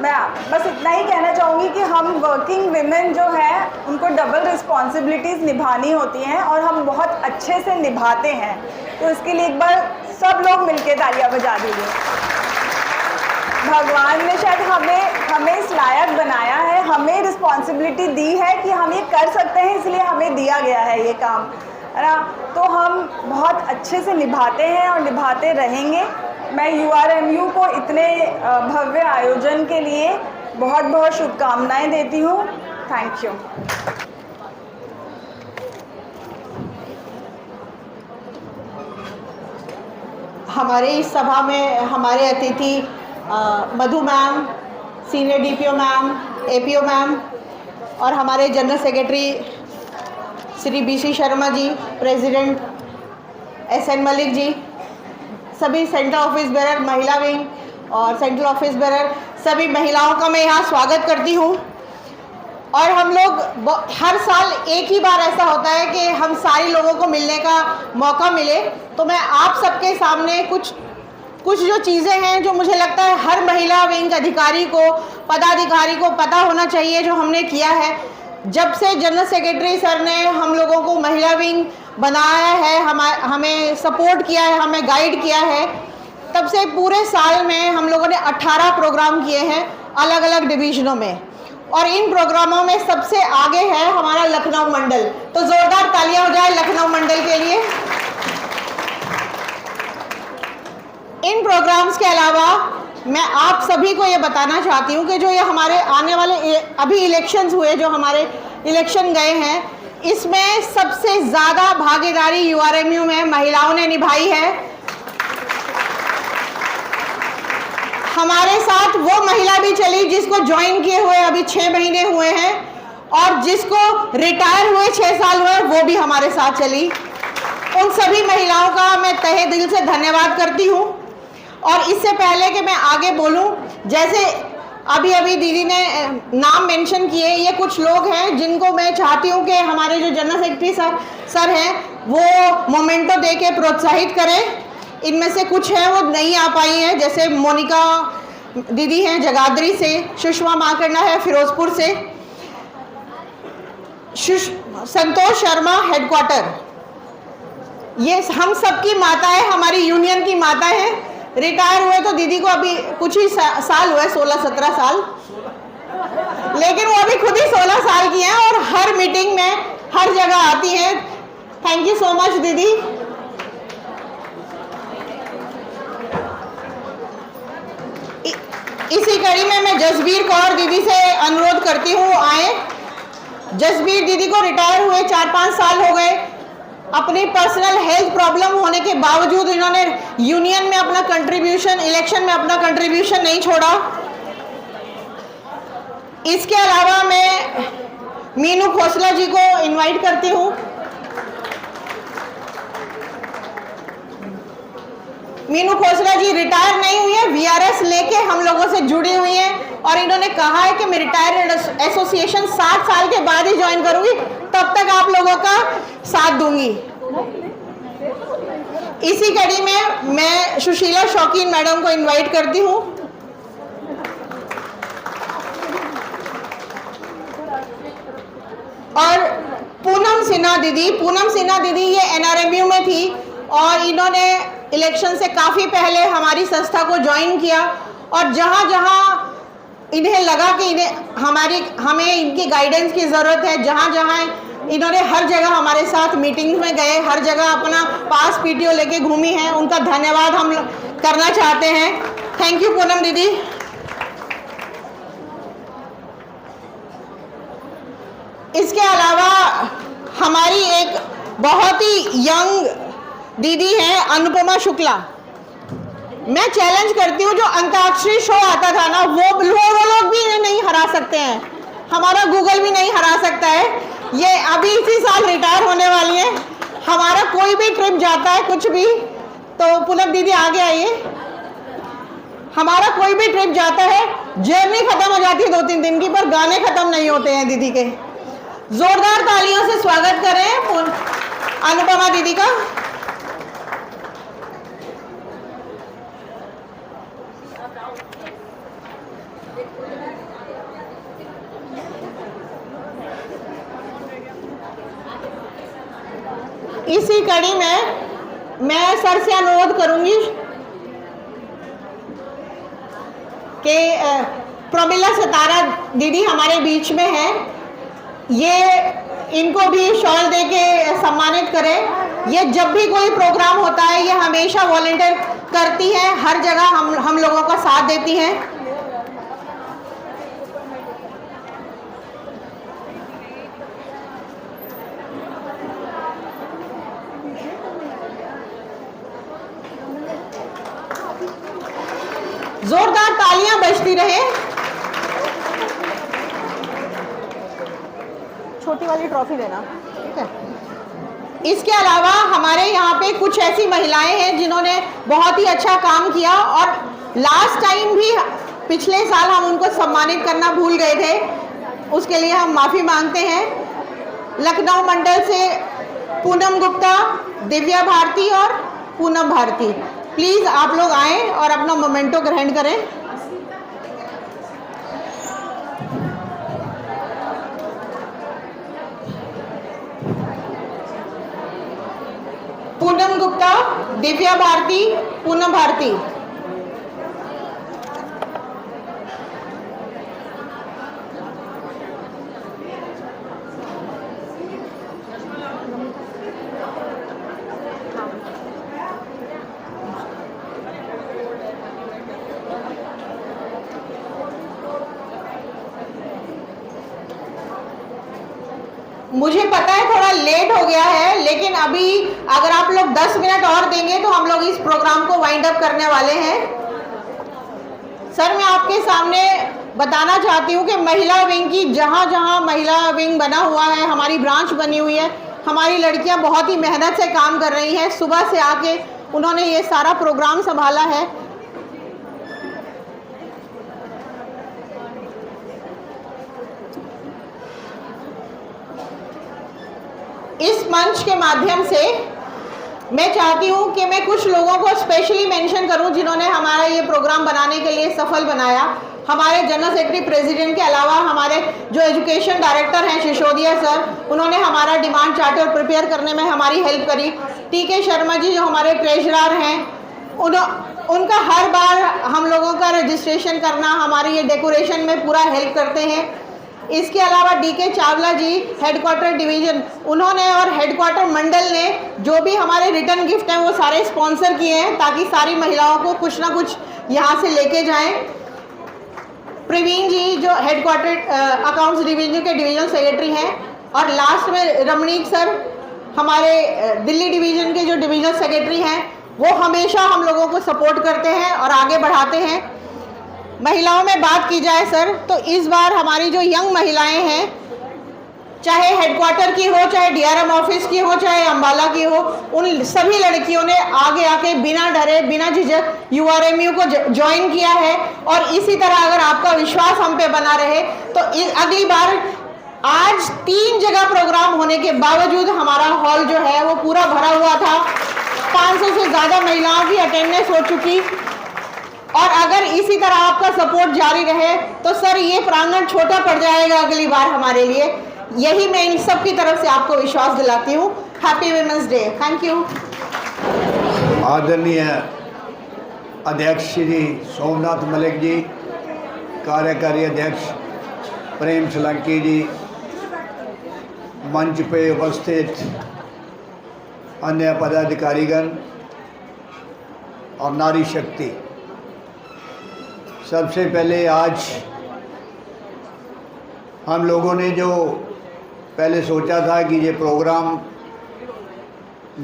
मैं बस इतना ही कहना चाहूँगी कि हम वर्किंग विमेन जो है उनको डबल रिस्पॉन्सिबिलिटीज़ निभानी होती हैं और हम बहुत अच्छे से निभाते हैं। तो इसके लिए एक बार सब लोग मिलके तालियां बजा दीजिए। भगवान ने शायद हमें इस लायक बनाया है, हमें रिस्पॉन्सिबिलिटी दी है कि हम ये कर सकते हैं, इसलिए हमें दिया गया है ये काम, है ना। तो हम बहुत अच्छे से निभाते हैं और निभाते रहेंगे। मैं URMU को इतने भव्य आयोजन के लिए बहुत बहुत शुभकामनाएं देती हूँ। Thank you. हमारे इस सभा में हमारे अतिथि Madhu ma'am, senior DPO ma'am, APO ma'am और हमारे general secretary Shri BC Sharma ji, president SN Malik ji, सभी सेंट्रल ऑफिस बेरर, महिला विंग और सेंट्रल ऑफिस बेरर, सभी महिलाओं का मैं यहाँ स्वागत करती हूँ। और हम लोग हर साल एक ही बार ऐसा होता है कि हम सारे लोगों को मिलने का मौका मिले, तो मैं आप सबके सामने कुछ जो चीज़ें हैं जो मुझे लगता है हर महिला विंग अधिकारी को, पदाधिकारी को पता होना चाहिए, जो हमने किया है। जब से जनरल सेक्रेटरी सर ने हम लोगों को महिला विंग बनाया है, हमें सपोर्ट किया है, हमें गाइड किया है, तब से पूरे साल में हम लोगों ने 18 प्रोग्राम किए हैं अलग अलग डिवीज़नों में। और इन प्रोग्रामों में सबसे आगे है हमारा लखनऊ मंडल, तो ज़ोरदार तालियां हो जाए लखनऊ मंडल के लिए। इन प्रोग्राम्स के अलावा मैं आप सभी को ये बताना चाहती हूँ कि जो ये हमारे आने वाले अभी इलेक्शंस हुए, जो हमारे इलेक्शन गए हैं, इसमें सबसे ज़्यादा भागीदारी URMU में महिलाओं ने निभाई है। हमारे साथ वो महिला भी चली जिसको ज्वाइन किए हुए अभी 6 महीने हुए हैं, और जिसको रिटायर हुए 6 साल हुए वो भी हमारे साथ चली। उन सभी महिलाओं का मैं तहे दिल से धन्यवाद करती हूँ। और इससे पहले कि मैं आगे बोलूँ, जैसे अभी दीदी ने नाम मेंशन किए, ये कुछ लोग हैं जिनको मैं चाहती हूँ कि हमारे जो जनरल सेक्रेटरी सर हैं वो मोमेंटो दे के प्रोत्साहित करें। इनमें से कुछ हैं वो नहीं आ पाई हैं, जैसे मोनिका दीदी हैं जगाधरी से, सुषमा माकरना है फिरोजपुर से, संतोष शर्मा हेडक्वार्टर। ये हम सबकी माता है, हमारी यूनियन की माता है। रिटायर हुए तो दीदी को अभी कुछ ही साल हुए, 16-17 साल, लेकिन वो अभी खुद ही 16 साल की हैं और हर मीटिंग में हर जगह आती हैं। थैंक यू सो मच दीदी। इसी कड़ी में मैं जसबीर कौर दीदी से अनुरोध करती हूँ आए। जसबीर दीदी को रिटायर हुए 4-5 साल हो गए। अपनी पर्सनल हेल्थ प्रॉब्लम होने के बावजूद इन्होंने यूनियन में अपना कंट्रीब्यूशन, इलेक्शन में अपना कंट्रीब्यूशन नहीं छोड़ा। इसके अलावा मैं मीनू खोसला जी को इनवाइट करती हूँ। मीनू खोसला जी रिटायर नहीं हुई है, वीआरएस लेके हम लोगों से जुड़ी हुई हैं और इन्होंने कहा है कि मैं रिटायर्ड एसोसिएशन 60 साल के बाद ही ज्वाइन करूंगी, तब तक आप लोगों का साथ दूंगी। इसी कड़ी में मैं सुशीला शौकीन मैडम को इनवाइट करती हूँ। और पूनम सिन्हा दीदी ये एनआरएमयू में थी और इन्होंने इलेक्शन से काफ़ी पहले हमारी संस्था को ज्वाइन किया और जहाँ जहाँ इन्हें लगा कि हमें इनकी गाइडेंस की ज़रूरत है, जहाँ जहाँ इन्होंने हर जगह हमारे साथ मीटिंग्स में गए, हर जगह अपना पास पीटीओ लेके घूमी हैं, उनका धन्यवाद हम करना चाहते हैं। थैंक यू पूनम दीदी। इसके अलावा हमारी एक बहुत ही यंग दीदी है अनुपमा शुक्ला। मैं चैलेंज करती हूँ, जो अंताक्षरी शो आता था ना, वो लोग भी इन्हें नहीं हरा सकते हैं, हमारा गूगल भी नहीं हरा सकता है। ये अभी इसी साल रिटायर होने वाली है। हमारा कोई भी ट्रिप जाता है कुछ भी, तो पूनम दीदी आगे आइए। हमारा कोई भी ट्रिप जाता है, जर्नी खत्म हो जाती है 2-3 दिन की, पर गाने खत्म नहीं होते हैं दीदी के। जोरदार तालियों से स्वागत करें अनुपमा दीदी का। इसी कड़ी में मैं सर से अनुरोध करूंगी कि प्रमिला सितारा दीदी हमारे बीच में है, ये इनको भी शॉल दे के सम्मानित करें। ये जब भी कोई प्रोग्राम होता है ये हमेशा वॉलंटियर करती है, हर जगह हम लोगों का साथ देती हैं। जोरदार तालियां बजती रहे। छोटी वाली ट्रॉफी देना, ठीक है। इसके अलावा हमारे यहाँ पे कुछ ऐसी महिलाएं हैं जिन्होंने बहुत ही अच्छा काम किया और लास्ट टाइम भी पिछले साल हम उनको सम्मानित करना भूल गए थे, उसके लिए हम माफ़ी मांगते हैं। लखनऊ मंडल से पूनम गुप्ता, दिव्या भारती और पूनम भारती, प्लीज़ आप लोग आएँ और अपना मोमेंटो ग्रहण करें। पूनम गुप्ता, दिव्या भारती, पूनम भारती। मुझे पता है थोड़ा लेट हो गया है, लेकिन अभी अगर आप लोग 10 मिनट और देंगे तो हम लोग इस प्रोग्राम को वाइंड अप करने वाले हैं। सर, मैं आपके सामने बताना चाहती हूँ कि महिला विंग की जहाँ जहाँ महिला विंग बना हुआ है, हमारी ब्रांच बनी हुई है, हमारी लड़कियाँ बहुत ही मेहनत से काम कर रही हैं। सुबह से आके उन्होंने ये सारा प्रोग्राम संभाला है। इस मंच के माध्यम से मैं चाहती हूँ कि मैं कुछ लोगों को स्पेशली मेंशन करूँ जिन्होंने हमारा ये प्रोग्राम बनाने के लिए सफल बनाया। हमारे जनरल सेक्रेटरी प्रेसिडेंट के अलावा हमारे जो एजुकेशन डायरेक्टर हैं सिसोदिया सर, उन्होंने हमारा डिमांड चार्टर प्रिपेयर करने में हमारी हेल्प करी। टी.के. शर्मा जी जो हमारे ट्रेजरर हैं, उनका हर बार हम लोगों का रजिस्ट्रेशन करना, हमारी ये डेकोरेशन में पूरा हेल्प करते हैं। इसके अलावा डी.के. चावला जी हेडक्वार्टर डिवीज़न, उन्होंने और हेडक्वार्टर मंडल ने जो भी हमारे रिटर्न गिफ्ट हैं वो सारे स्पॉन्सर किए हैं ताकि सारी महिलाओं को कुछ ना कुछ यहाँ से लेके जाएं। प्रवीण जी जो हेडक्वार्टर अकाउंट्स डिवीजन के डिवीजनल सेक्रेटरी हैं, और लास्ट में रमणीक सर हमारे दिल्ली डिवीज़न के जो डिवीजनल सेक्रेटरी हैं, वो हमेशा हम लोगों को सपोर्ट करते हैं और आगे बढ़ाते हैं। महिलाओं में बात की जाए सर, तो इस बार हमारी जो यंग महिलाएं हैं, चाहे हेडक्वार्टर की हो, चाहे डीआरएम ऑफिस की हो, चाहे अंबाला की हो, उन सभी लड़कियों ने आगे आके बिना डरे बिना झिझक यूआरएमयू को ज्वाइन किया है। और इसी तरह अगर आपका विश्वास हम पे बना रहे तो अगली बार, आज 3 जगह प्रोग्राम होने के बावजूद हमारा हॉल जो है वो पूरा भरा हुआ था। 500 से ज़्यादा महिलाओं की अटेंडेंस हो चुकी, और अगर इसी तरह आपका सपोर्ट जारी रहे तो सर ये प्रांगण छोटा पड़ जाएगा अगली बार हमारे लिए। यही मैं इन सब की तरफ से आपको विश्वास दिलाती हूँ। Happy women's day. Thank you. आदरणीय अध्यक्ष श्री सोमनाथ मलिक जी, कार्यकारी अध्यक्ष प्रेम सोलंकी जी, मंच पे उपस्थित अन्य पदाधिकारीगण और नारी शक्ति, सबसे पहले आज हम लोगों ने जो पहले सोचा था कि ये प्रोग्राम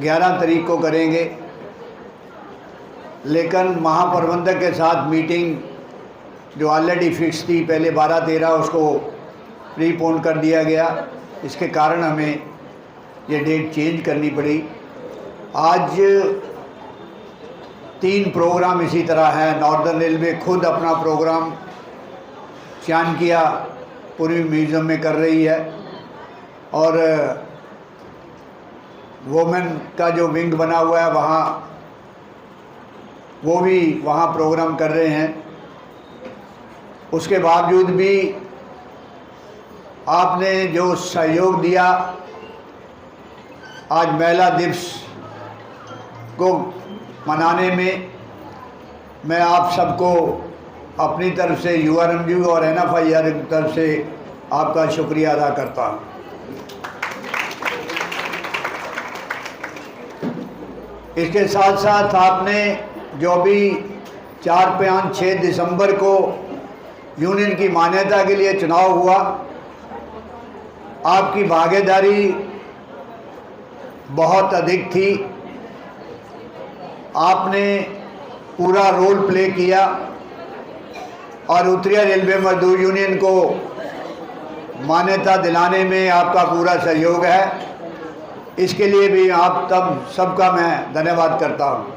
11 तारीख को करेंगे, लेकिन महाप्रबंधक के साथ मीटिंग जो ऑलरेडी फिक्स थी पहले 12-13 उसको प्रीपोन कर दिया गया। इसके कारण हमें ये डेट चेंज करनी पड़ी। आज 3 प्रोग्राम इसी तरह है। नॉर्दर्न रेलवे खुद अपना प्रोग्राम चयन किया, पूर्वी म्यूज़ियम में कर रही है, और वोमेन का जो विंग बना हुआ है वहाँ वो भी वहाँ प्रोग्राम कर रहे हैं। उसके बावजूद भी आपने जो सहयोग दिया, आज महिला दिवस को मनाने में मैं आप सबको अपनी तरफ से यूआरएमयू और एनएफआईआर की तरफ से आपका शुक्रिया अदा करता हूँ। इसके साथ साथ आपने जो भी 4-5-6 दिसंबर को यूनियन की मान्यता के लिए चुनाव हुआ, आपकी भागीदारी बहुत अधिक थी। आपने पूरा रोल प्ले किया और उत्तरी रेलवे मजदूर यूनियन को मान्यता दिलाने में आपका पूरा सहयोग है। इसके लिए भी आप तब सबका मैं धन्यवाद करता हूँ।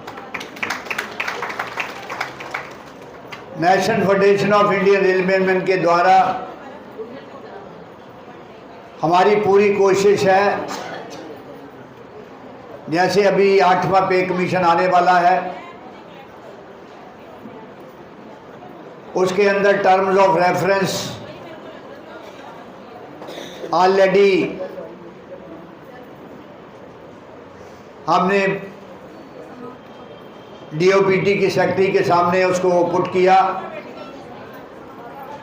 National federation of Indian railwaymen के द्वारा हमारी पूरी कोशिश है, जैसे अभी 8वां पे कमीशन आने वाला है, उसके अंदर टर्म्स ऑफ रेफरेंस ऑलरेडी हमने डीओपीटी की सेक्रेटरी के सामने उसको पुट किया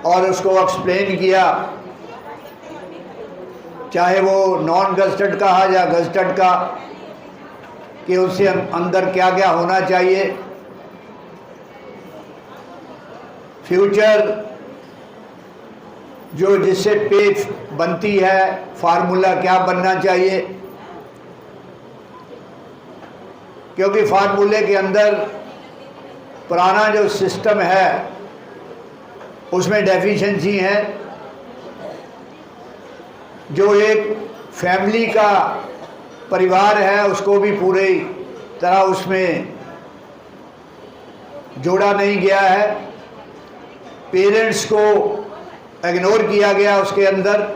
और उसको एक्सप्लेन किया, चाहे वो नॉन गजटेड का है या गजटेड का, कि उससे अंदर क्या क्या होना चाहिए, फ्यूचर जो जिससे पे बनती है फार्मूला क्या बनना चाहिए, क्योंकि फार्मूले के अंदर पुराना जो सिस्टम है उसमें डेफिशिएंसी है। जो एक फैमिली का परिवार है उसको भी पूरी तरह उसमें जोड़ा नहीं गया है, पेरेंट्स को इग्नोर किया गया उसके अंदर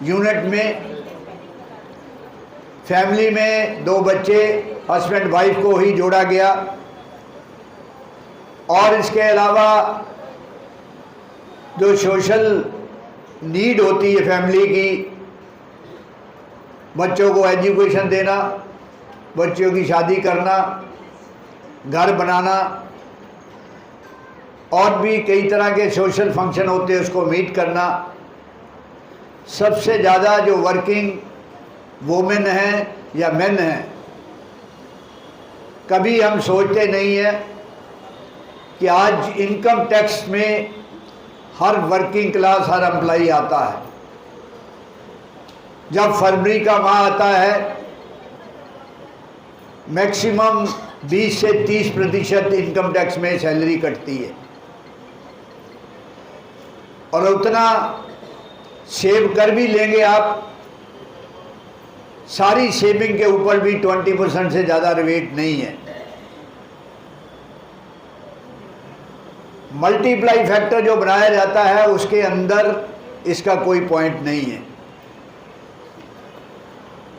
यूनिट में। फैमिली में 2 बच्चे, हस्बैंड वाइफ को ही जोड़ा गया। और इसके अलावा जो सोशल नीड होती है फैमिली की, बच्चों को एजुकेशन देना, बच्चों की शादी करना, घर बनाना और भी कई तरह के सोशल फंक्शन होते हैं उसको मीट करना। सबसे ज़्यादा जो वर्किंग वुमेन हैं या मेन हैं, कभी हम सोचते नहीं हैं कि आज इनकम टैक्स में हर वर्किंग क्लास, हर एम्प्लॉई आता है। जब फरवरी का माह आता है, मैक्सिमम 20 से 30% इनकम टैक्स में सैलरी कटती है और उतना सेव कर भी लेंगे आप, सारी सेविंग के ऊपर भी 20% से ज़्यादा रिबेट नहीं है। मल्टीप्लाई फैक्टर जो बनाया जाता है उसके अंदर इसका कोई पॉइंट नहीं है।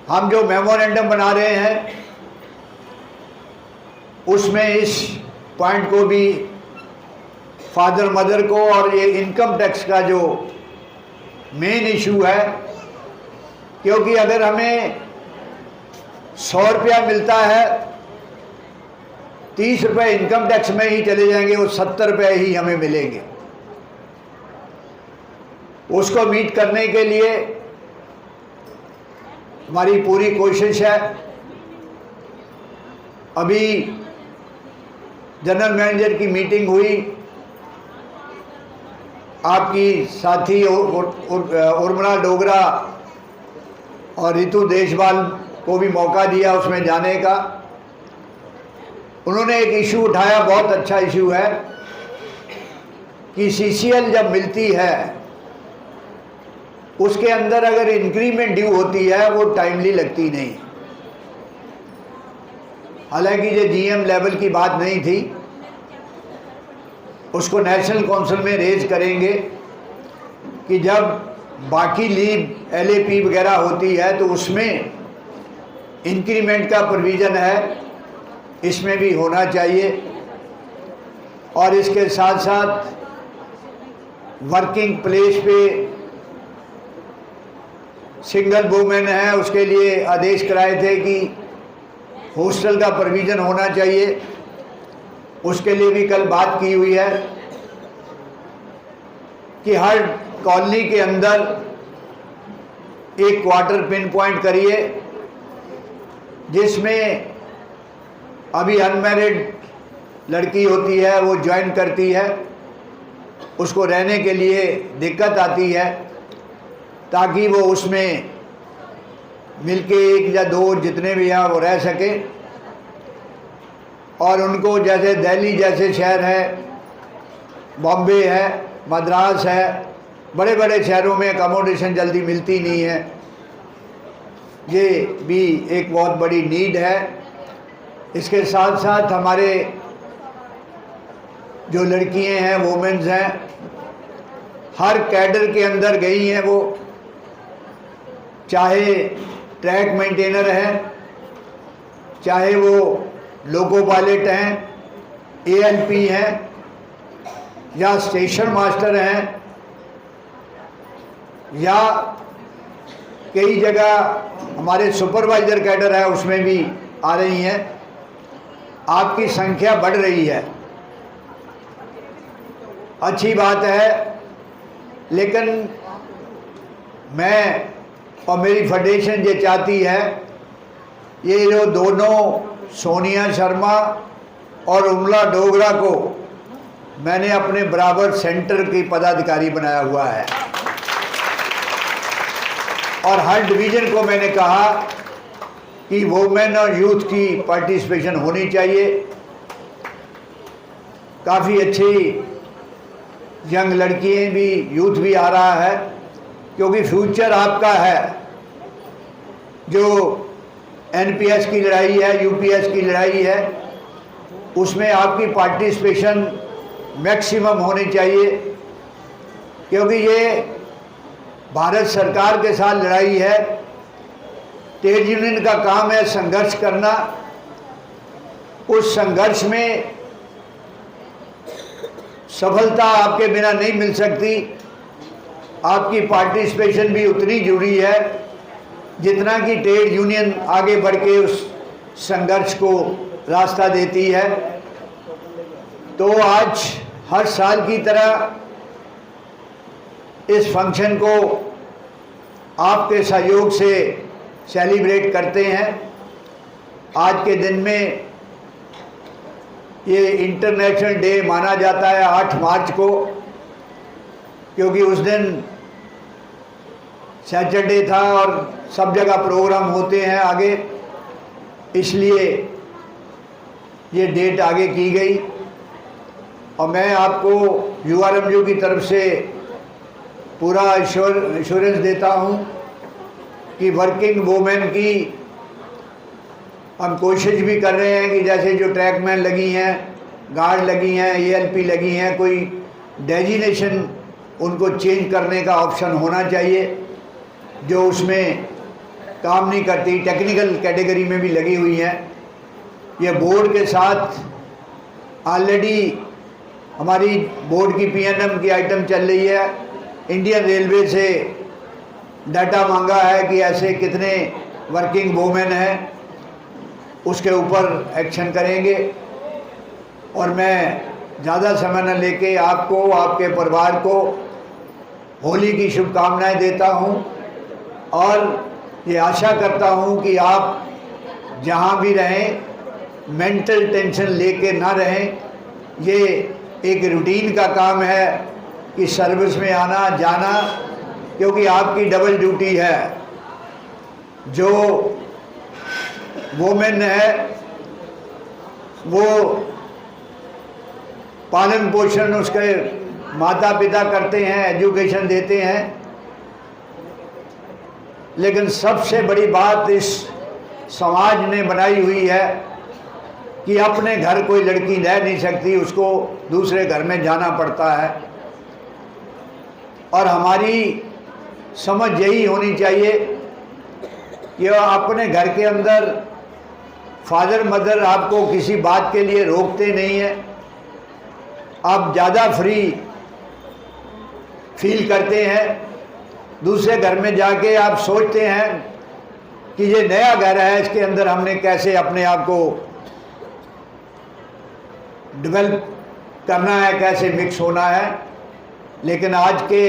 हम जो मेमोरेंडम बना रहे हैं उसमें इस पॉइंट को भी फादर मदर को, और ये इनकम टैक्स का जो मेन इशू है, क्योंकि अगर हमें 100 रुपया मिलता है, 30 रुपये इनकम टैक्स में ही चले जाएंगे, वो 70 रुपये ही हमें मिलेंगे। उसको मीट करने के लिए हमारी पूरी कोशिश है। अभी जनरल मैनेजर की मीटिंग हुई, आपकी साथी उर्मिला डोगरा और रितु देशवाल को भी मौका दिया उसमें जाने का। उन्होंने एक इशू उठाया, बहुत अच्छा इशू है, कि सीसीएल जब मिलती है उसके अंदर अगर इंक्रीमेंट ड्यू होती है वो टाइमली लगती नहीं। हालांकि ये जीएम लेवल की बात नहीं थी, उसको नेशनल काउंसिल में रेज करेंगे कि जब बाकी लीव एलएपी वगैरह होती है तो उसमें इंक्रीमेंट का प्रोविज़न है, इसमें भी होना चाहिए। और इसके साथ साथ वर्किंग प्लेस पे सिंगल वुमेन है, उसके लिए आदेश कराए थे कि हॉस्टल का प्रोविज़न होना चाहिए, उसके लिए भी कल बात की हुई है कि हर कॉलोनी के अंदर एक क्वार्टर पिन पॉइंट करिए जिसमें अभी अनमैरिड लड़की होती है वो ज्वाइन करती है, उसको रहने के लिए दिक्कत आती है, ताकि वो उसमें मिलके 1 या 2 जितने भी हैं वो रह सके। और उनको जैसे दिल्ली जैसे शहर है, बॉम्बे है, मद्रास है, बड़े बड़े शहरों में अकोमोडेशन जल्दी मिलती नहीं है, ये भी एक बहुत बड़ी नीड है। इसके साथ साथ हमारे जो लड़कियां हैं, वुमेन्स हैं, हर कैडर के अंदर गई हैं, वो चाहे ट्रैक मेंटेनर हैं, चाहे वो लोको पायलट हैं, एएलपी हैं, या स्टेशन मास्टर हैं, या कई जगह हमारे सुपरवाइज़र कैडर है उसमें भी आ रही हैं। आपकी संख्या बढ़ रही है, अच्छी बात है, लेकिन मैं और मेरी फेडरेशन ये चाहती है, ये जो दोनों सोनिया शर्मा और उर्मिला डोगरा को मैंने अपने बराबर सेंटर की पदाधिकारी बनाया हुआ है, और हर डिवीज़न को मैंने कहा कि वुमेन और यूथ की पार्टिसिपेशन होनी चाहिए। काफ़ी अच्छी यंग लड़कियां भी, यूथ भी आ रहा है, क्योंकि फ्यूचर आपका है। जो एनपीएस की लड़ाई है, यूपीएस की लड़ाई है, उसमें आपकी पार्टिसिपेशन मैक्सिमम होनी चाहिए, क्योंकि ये भारत सरकार के साथ लड़ाई है। ट्रेड यूनियन का काम है संघर्ष करना। उस संघर्ष में सफलता आपके बिना नहीं मिल सकती। आपकी पार्टिसिपेशन भी उतनी जरूरी है जितना कि ट्रेड यूनियन आगे बढ़ के उस संघर्ष को रास्ता देती है। तो आज हर साल की तरह इस फंक्शन को आपके सहयोग से सेलिब्रेट करते हैं। आज के दिन में ये इंटरनेशनल डे माना जाता है 8 मार्च को, क्योंकि उस दिन सैटरडे था और सब जगह प्रोग्राम होते हैं आगे, इसलिए ये डेट आगे की गई। और मैं आपको URMU की तरफ से पूरा एश्योरेंस देता हूँ कि वर्किंग वूमेन की हम कोशिश भी कर रहे हैं कि जैसे जो ट्रैकमैन लगी हैं, गार्ड लगी हैं, ALP लगी हैं, कोई डेजिग्नेशन उनको चेंज करने का ऑप्शन होना चाहिए जो उसमें काम नहीं करती, टेक्निकल कैटेगरी में भी लगी हुई हैं। ये बोर्ड के साथ ऑलरेडी हमारी बोर्ड की PNM की आइटम चल रही है। इंडियन रेलवे से डाटा मांगा है कि ऐसे कितने वर्किंग वूमेन हैं, उसके ऊपर एक्शन करेंगे। और मैं ज़्यादा समय न लेके आपको, आपके परिवार को होली की शुभकामनाएं देता हूं और ये आशा करता हूं कि आप जहां भी रहें मेंटल टेंशन लेके ना रहें। ये एक रूटीन का काम है कि सर्विस में आना जाना, क्योंकि आपकी डबल ड्यूटी है। जो वोमेन है वो पालन पोषण उसके माता पिता करते हैं, एजुकेशन देते हैं, लेकिन सबसे बड़ी बात इस समाज ने बनाई हुई है कि अपने घर कोई लड़की रह नहीं सकती, उसको दूसरे घर में जाना पड़ता है। और हमारी समझ यही होनी चाहिए कि अपने घर के अंदर फादर मदर आपको किसी बात के लिए रोकते नहीं है। आप ज़्यादा फ्री फील करते हैं। दूसरे घर में जाके आप सोचते हैं कि ये नया घर है, इसके अंदर हमने कैसे अपने आप को डेवलप करना है, कैसे मिक्स होना है। लेकिन आज के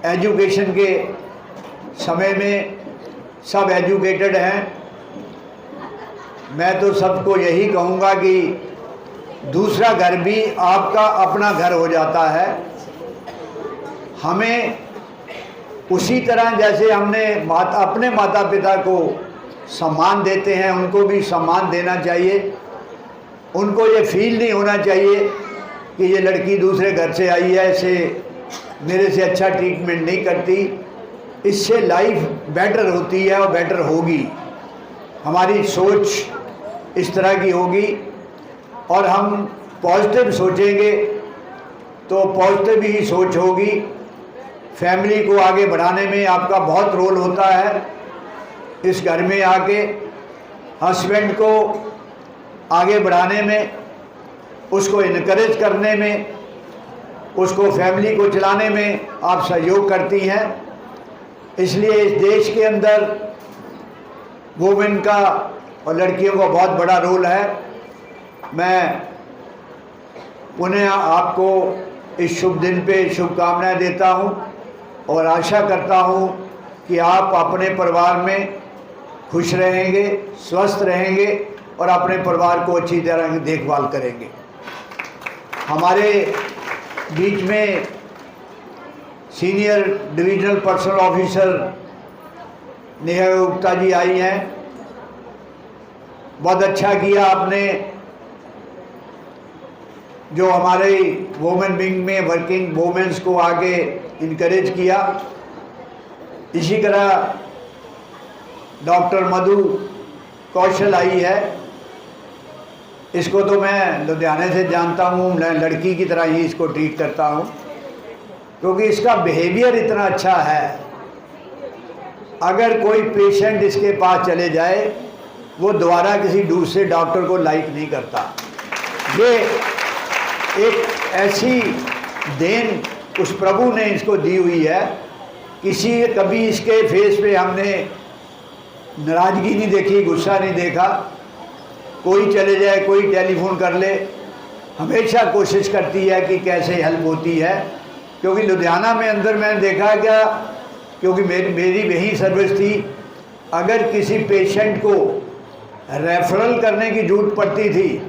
एजुकेशन के समय में सब एजुकेटेड हैं। मैं तो सबको यही कहूँगा कि दूसरा घर भी आपका अपना घर हो जाता है। हमें उसी तरह जैसे हमने अपने माता पिता को सम्मान देते हैं, उनको भी सम्मान देना चाहिए। उनको ये फील नहीं होना चाहिए कि ये लड़की दूसरे घर से आई है, इसे मेरे से अच्छा ट्रीटमेंट नहीं करती। इससे लाइफ बेटर होती है और बेटर होगी। हमारी सोच इस तरह की होगी और हम पॉजिटिव सोचेंगे तो पॉजिटिव ही सोच होगी। फैमिली को आगे बढ़ाने में आपका बहुत रोल होता है। इस घर में आके हस्बैंड को आगे बढ़ाने में, उसको इनकरेज करने में, उसको फैमिली को चलाने में आप सहयोग करती हैं। इसलिए इस देश के अंदर वुमेन का और लड़कियों का बहुत बड़ा रोल है। मैं पुनः आपको इस शुभ दिन पे शुभकामनाएं देता हूं और आशा करता हूं कि आप अपने परिवार में खुश रहेंगे, स्वस्थ रहेंगे और अपने परिवार को अच्छी तरह देखभाल करेंगे। हमारे बीच में senior divisional personal officer Neha Gupta ji आई हैं। बहुत अच्छा किया आपने जो हमारे वुमेन विंग में वर्किंग वुमेन्स को आगे इनकरेज किया। इसी तरह डॉक्टर मधु कौशल आई है। इसको तो मैं लुधियाने से जानता हूँ, मैं लड़की की तरह ही इसको ट्रीट करता हूँ क्योंकि इसका बिहेवियर इतना अच्छा है। अगर कोई पेशेंट इसके पास चले जाए वो दोबारा किसी दूसरे डॉक्टर को लाइक नहीं करता। ये एक ऐसी देन उस प्रभु ने इसको दी हुई है, कभी इसके फेस पे हमने नाराज़गी नहीं देखी, गुस्सा नहीं देखा। कोई चले जाए, कोई टेलीफोन कर ले, हमेशा कोशिश करती है कि कैसे हेल्प होती है। क्योंकि लुधियाना में अंदर मैंने देखा क्या, क्योंकि मेरी वही सर्विस थी, अगर किसी पेशेंट को रेफरल करने की जरूरत पड़ती थी,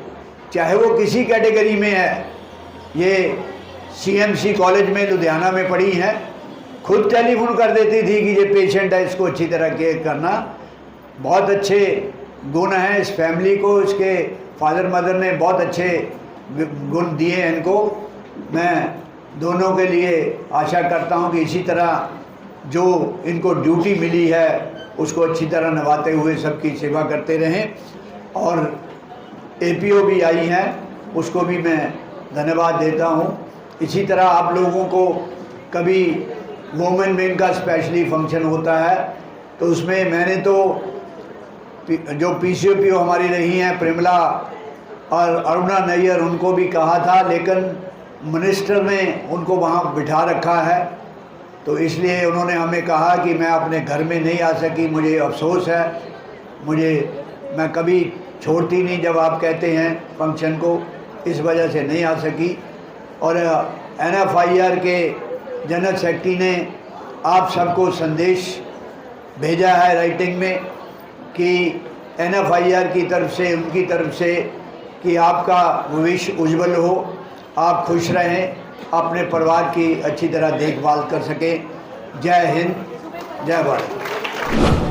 चाहे वो किसी कैटेगरी में है, ये सीएमसी कॉलेज में लुधियाना में पढ़ी हैं, खुद टेलीफोन कर देती थी कि ये पेशेंट है, इसको अच्छी तरह केयर करना। बहुत अच्छे गुण हैं इस फैमिली को, इसके फादर मदर ने बहुत अच्छे गुण दिए हैं इनको। मैं दोनों के लिए आशा करता हूं कि इसी तरह जो इनको ड्यूटी मिली है उसको अच्छी तरह निभाते हुए सबकी सेवा करते रहें। और एपीओ भी आई हैं, उसको भी मैं धन्यवाद देता हूं। इसी तरह आप लोगों को कभी वुमेन विंग का स्पेशली फंक्शन होता है तो उसमें मैंने तो जो पीसीओपीओ हमारी रही हैं प्रेमला और अरुणा नैयर, उनको भी कहा था, लेकिन मिनिस्टर ने उनको वहाँ बिठा रखा है, तो इसलिए उन्होंने हमें कहा कि मैं अपने घर में नहीं आ सकी, मुझे अफसोस है। मैं कभी छोड़ती नहीं जब आप कहते हैं फंक्शन को, इस वजह से नहीं आ सकी। और NFIR के जनरल सेक्रेटरी ने आप सबको संदेश भेजा है राइटिंग में कि NFIR की तरफ से, उनकी तरफ से, कि आपका भविष्य उज्जवल हो, आप खुश रहें, अपने परिवार की अच्छी तरह देखभाल कर सकें। जय हिंद, जय भारत।